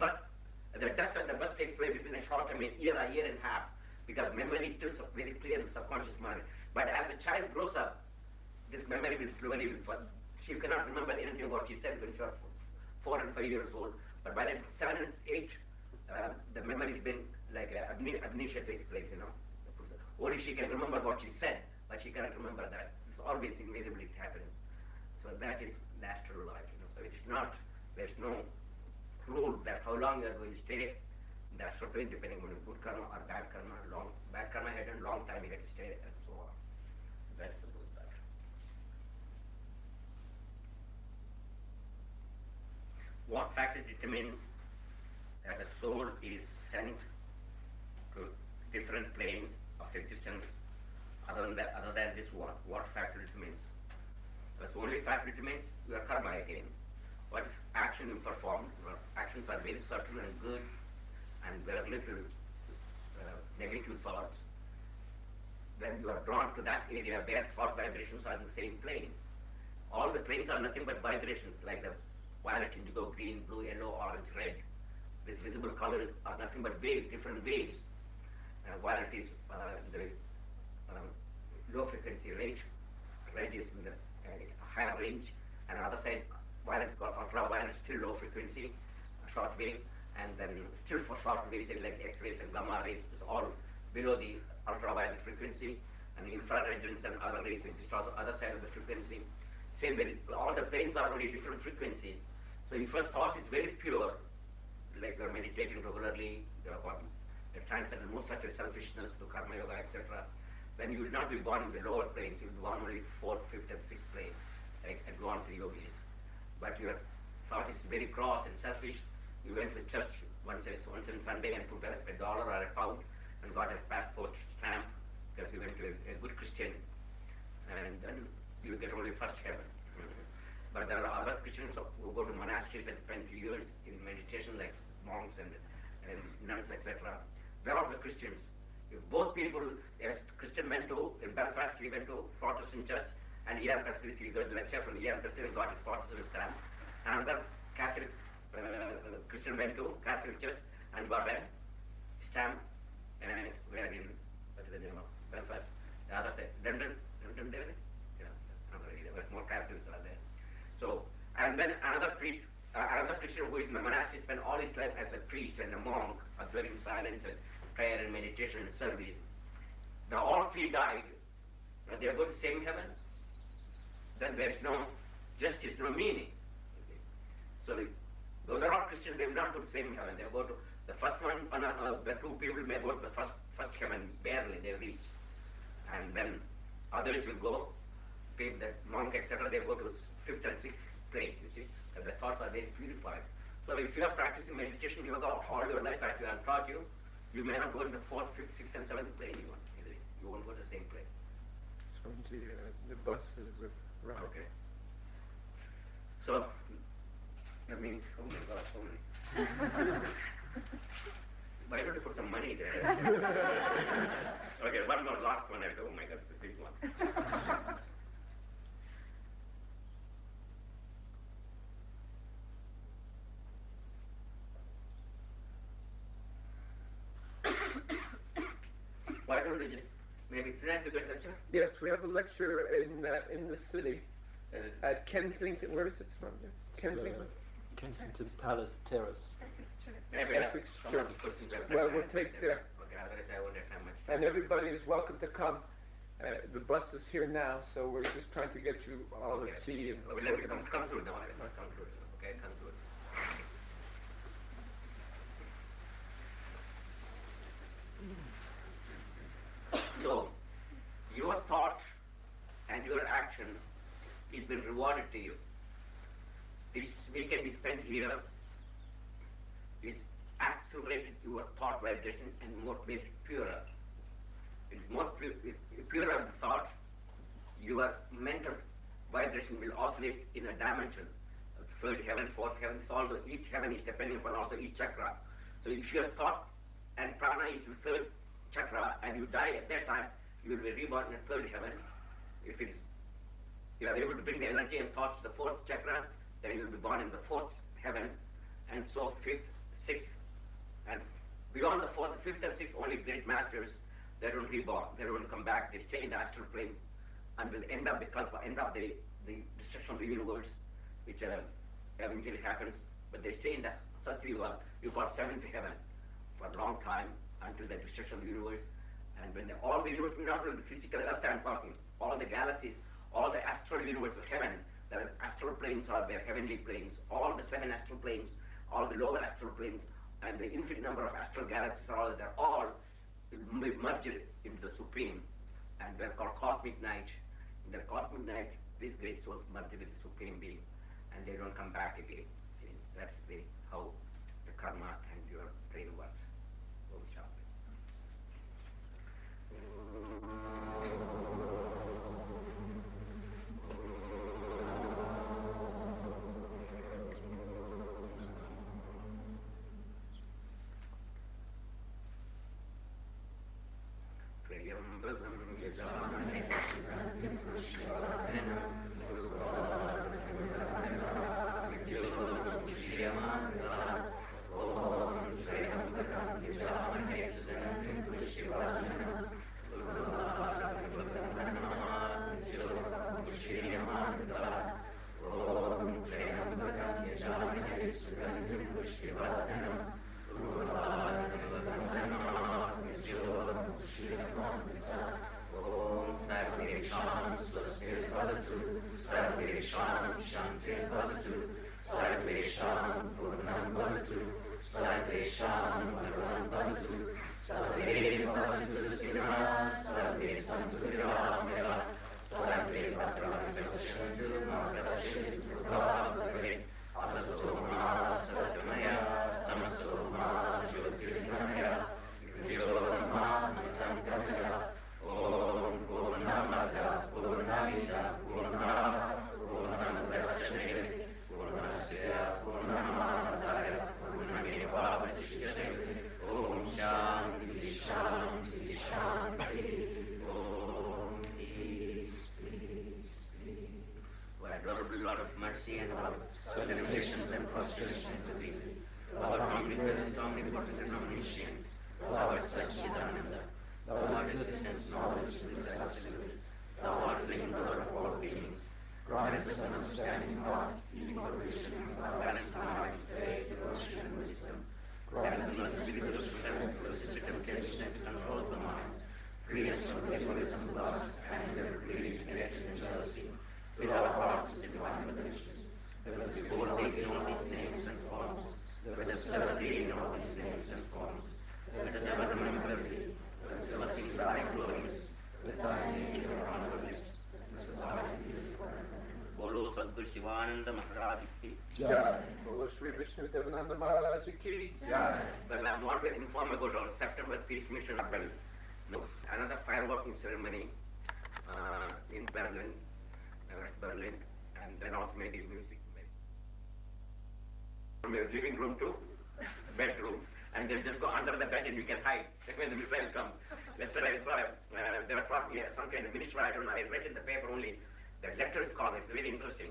death and the birth takes place within a short time, a year and a half, because memory is still very clear in the subconscious mind. But as the child grows up, this memory will slowly, she cannot remember anything of what she said when she was 4 and 5 years old. But by the 7 and 8, the memory has been like amnesia takes place, Only she can remember what she said, but she cannot remember that. It's always invariably it happens. So that is natural life, So it's not, there's no rule that how long you are going to stay. That's what depending on good karma or bad karma. Bad karma had done long time you had to stay and so on. That's about that. What factors determine that a soul is sent to different planes of existence other than this one? What factor determines? That's the only factor determines your karma again. What is action you perform? Your actions are very certain and good, and very little negative thoughts. Then you are drawn to that area where thought vibrations are in the same plane. All the planes are nothing but vibrations, like the violet, indigo, green, blue, yellow, orange, red. These visible colors are nothing but waves, different waves. Violet is the low frequency range, red is in the higher range, and on the other side, violet is called ultraviolet, still low frequency, short wave, and then still for short waves like X-rays and gamma rays is all below the ultraviolet frequency, and infrared and other rays exist on the other side of the frequency. Same way, all the planes are only different frequencies. So if your thought is very pure, like you're meditating regularly, at times that remove such a selfishness to karma yoga, etc., then you will not be born in the lower planes, you will be born only 4th, 5th and 6th plane, like advanced yogis. But your thought is very gross and selfish. You went to church once on Sunday and put a dollar or a pound and got a passport stamp because you went to a good Christian, and then you get only first heaven. But there are other Christians who go to monasteries and spend years in meditation, like monks and nuns, etc. They're also Christians. If both people, as Christian went to, in Belfast, he went to Protestant church, and Ian Presbyterian, he got the lecture from Ian Presbyterian, got his Protestant stamp. Another Catholic Christian went to Catholic church and got a stamp, and where in, what is the name of Belfast? The other side, London, there? Yeah, more Catholics are there. So, and then another priest, another Christian who is in the monastery spent all his life as a priest and a monk, observing silence and prayer and meditation and service. Now all three died. Now they go to the same heaven. Then there is no justice, no meaning. Okay. So those are all Christians, they will not go to the same heaven. They go to the first one, the two people may go to the first heaven, barely they reach. And then others will go, the monk, etc., they go to the 5th and 6th place, you see. And the thoughts are very purified. So if you are practicing meditation yoga all your life as I have taught you, you may not go to the 4th, 5th, 6th and 7th plane even. You won't go to the same plane. Swamiji, the bus is right. Okay. So, I mean, oh my God, so many. Why don't you put some money there? Okay, one more last one. Oh my God, it's a big one. Why don't we just maybe plan to get a lecture? Yes, we have a lecture in the city at Kensington. Where is it from? Kensington. Kensington Palace Terrace. Essex Church. Well, we'll take the. Okay, otherwise I won't have time much. And everybody is welcome to come. The bus is here now, so we're just trying to get you all to see and. Well, let me come through now. Come through. Okay, come through. So, your thought and your action is been rewarded to you. This weekend we spent here is accelerated your thought vibration and more made it purer. It's more purer thought. Your mental vibration will oscillate in a dimension of 3rd heaven, 4th heaven. So each heaven is depending upon also each chakra. So if your thought and prana is the 3rd chakra and you die at that time, you will be reborn in the 3rd heaven. If you are able to bring the energy and thoughts to the 4th chakra, then you will be born in the 4th heaven, and so 5th, 6th, and beyond the 4th, 5th and 6th, only great masters, they don't reborn, they don't come back, they stay in the astral plane until the end of the kalpa, end of the destruction of the universe, which eventually happens, but they stay in the Satsriva, you call 7th heaven for a long time until the destruction of the universe. And when all the universe, not only the physical earth I'm talking, all the galaxies, all the astral universe of heaven, the astral planes are their heavenly planes, all the 7 astral planes, all the lower astral planes, and the infinite number of astral galaxies they're all merged into the supreme, and they're called cosmic night. In the cosmic night, these great souls merge with the supreme being, and they don't come back again. See, that's how the karma and your brain works. Om Shanti. Sarvesham Mangalam Bhavantu, Sarve Bhavantu Sukhina, Sarve Santu Niramaya, Sarve Bhadrani Pashantu Ma Pashantu Bhavare, Asato Ma Satmaya, Tamaso Ma Jyotirgamaya, Yoma Matangamaya, Om Purnamada Purnamida Purnamada Purnamudachyate, Purnasya Purnamadaya Purnamevavachyate. Om Shanti Shanti Shanti. Om peace, peace, peace. Lord, a lot of mercy and love, Salutations and prostrations to thee, Lord, omnipresent, omnipotent, and omniscient, Lord Satchidananda, Thou art existence, knowledge, bliss absolute, Thou art the Lord of all beings. Grant us understanding heart, healing vision, balanced mind, faith, devotion, and wisdom. Grant us not to be those who strength, resist temptation, and control the mind. Free us from egoism, lust, anger, greed, hatred, and jealousy. Fill our hearts with divine revelations. Let us behold thee in all these names and forms. Let us serve thee in all these names and forms. Let us ever remember thee. Let us ever sing thy glories. Let thy name be honored with us. This is our beauty forever. Bolo Sadguru Shivananda Maharaj ki. Jai. Bolo Shri Vishnu-devananda Maharaj ki. Jai. Well, I want to inform about our September Peace Mission. Well, no, another fireworking ceremony in Berlin, Berlin, and then also maybe music. From your living room to bedroom, and they'll just go under the bed and you can hide when the missile comes. Yesterday I saw they were talking some kind of minister, I don't know, I read in the paper only, the lectures call, it's very interesting.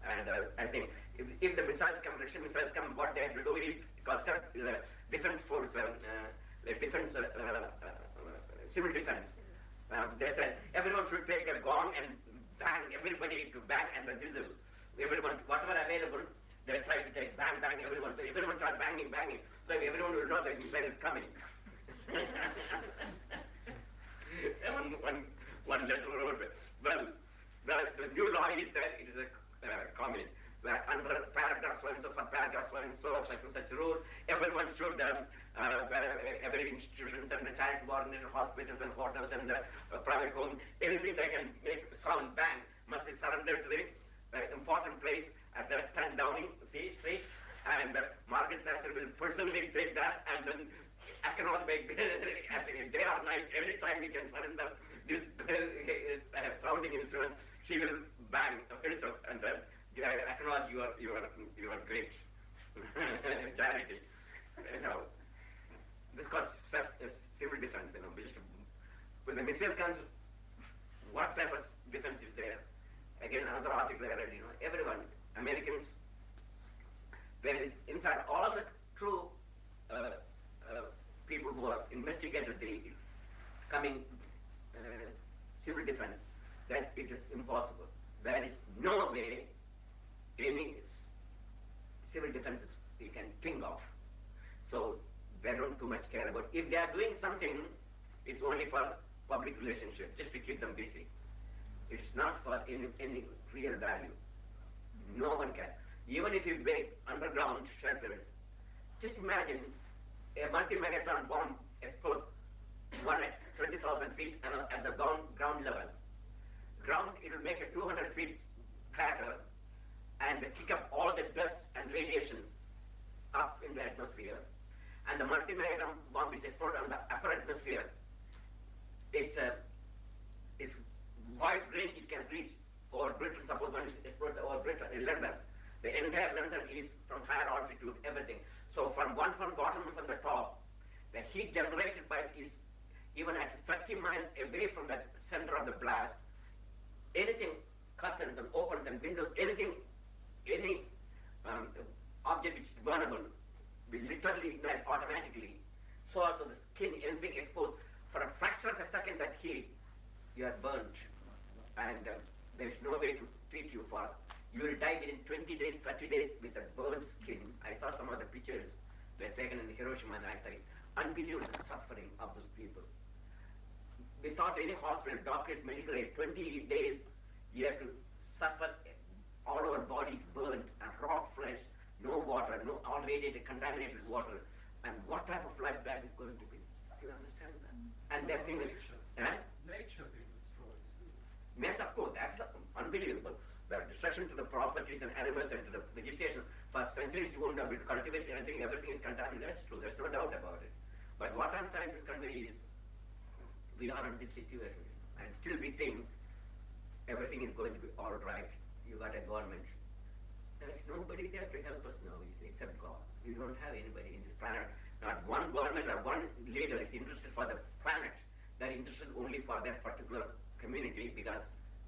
And I think if the missiles come, Russian missiles come, what they have to do is called defense force, defense, civil defense. They said everyone should take a gong and bang, everybody to bang and the whistle. Everyone, whatever available, they try to take bang, bang, everyone. So everyone starts banging, banging. So everyone will know that the missile is coming. one letter wrote, well, the new law is that it is a common. That under paragraph so and so, subparagraph so and so, such and such rule, everyone should, every institution and the charity organization, hospitals and hotels and private homes, everything they can make sound bang must be surrendered to the important place at the 10 Downing Street, and Margaret Thatcher will personally take that, and then I cannot make day or night, every time we can surrender this sounding instrument, she will bang herself, and I acknowledge you are great charity. This is called civil defense. When the missile comes, what type of defense is there? Again, another article I read. Everyone, Americans, there is, in fact, all the true people who have investigated the coming civil defense, that it is impossible. There is no way any civil defenses you can think of. So they don't too much care about. If they are doing something, it's only for public relationship, just to keep them busy. It's not for any real value. No one can. Even if you make underground shelters, just imagine a multi-megaton bomb explodes one at 20,000 feet and at the ground level. Ground, it will make a 200 feet crater and kick up all the dust and radiations up in the atmosphere. And the multi-megaton bomb which explodes on the upper atmosphere, its wide range it can reach over Britain. Suppose when it explodes over Britain in London, the entire London is from higher altitude, everything. So from bottom and from the top, the heat generated by it is even at 30 miles away from the center of the blast. Anything, curtains and opens and windows, anything, any object which is burnable will literally ignite automatically. So also the skin, anything exposed, for a fraction of a second that heat, you are burnt. And there is no way to treat you for. You will die within 20 days, 30 days with a burned skin. I saw some of the pictures that were taken in Hiroshima and Nagasaki. Unbelievable suffering of those people. Without any hospital, doctors, medical aid, 20 days, you have to suffer all our bodies burned and raw flesh, no water, no all made it a contaminated water, and what type of life that is going to be? Do you understand that? And they're thinking, Nature being destroyed too. yes, of course, that's unbelievable. The destruction to the properties and animals and to the vegetation. For centuries you won't have been cultivated anything, everything is contaminated. That's true, there's no doubt about it. But what I'm trying to convey is, we are in this situation, and still we think everything is going to be all right. You got a government. There is nobody there to help us now, you see, except God. You don't have anybody in this planet. Not one government or one leader is interested for the planet. They're interested only for their particular community because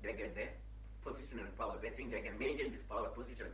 they get their position and power. They think they can maintain this power position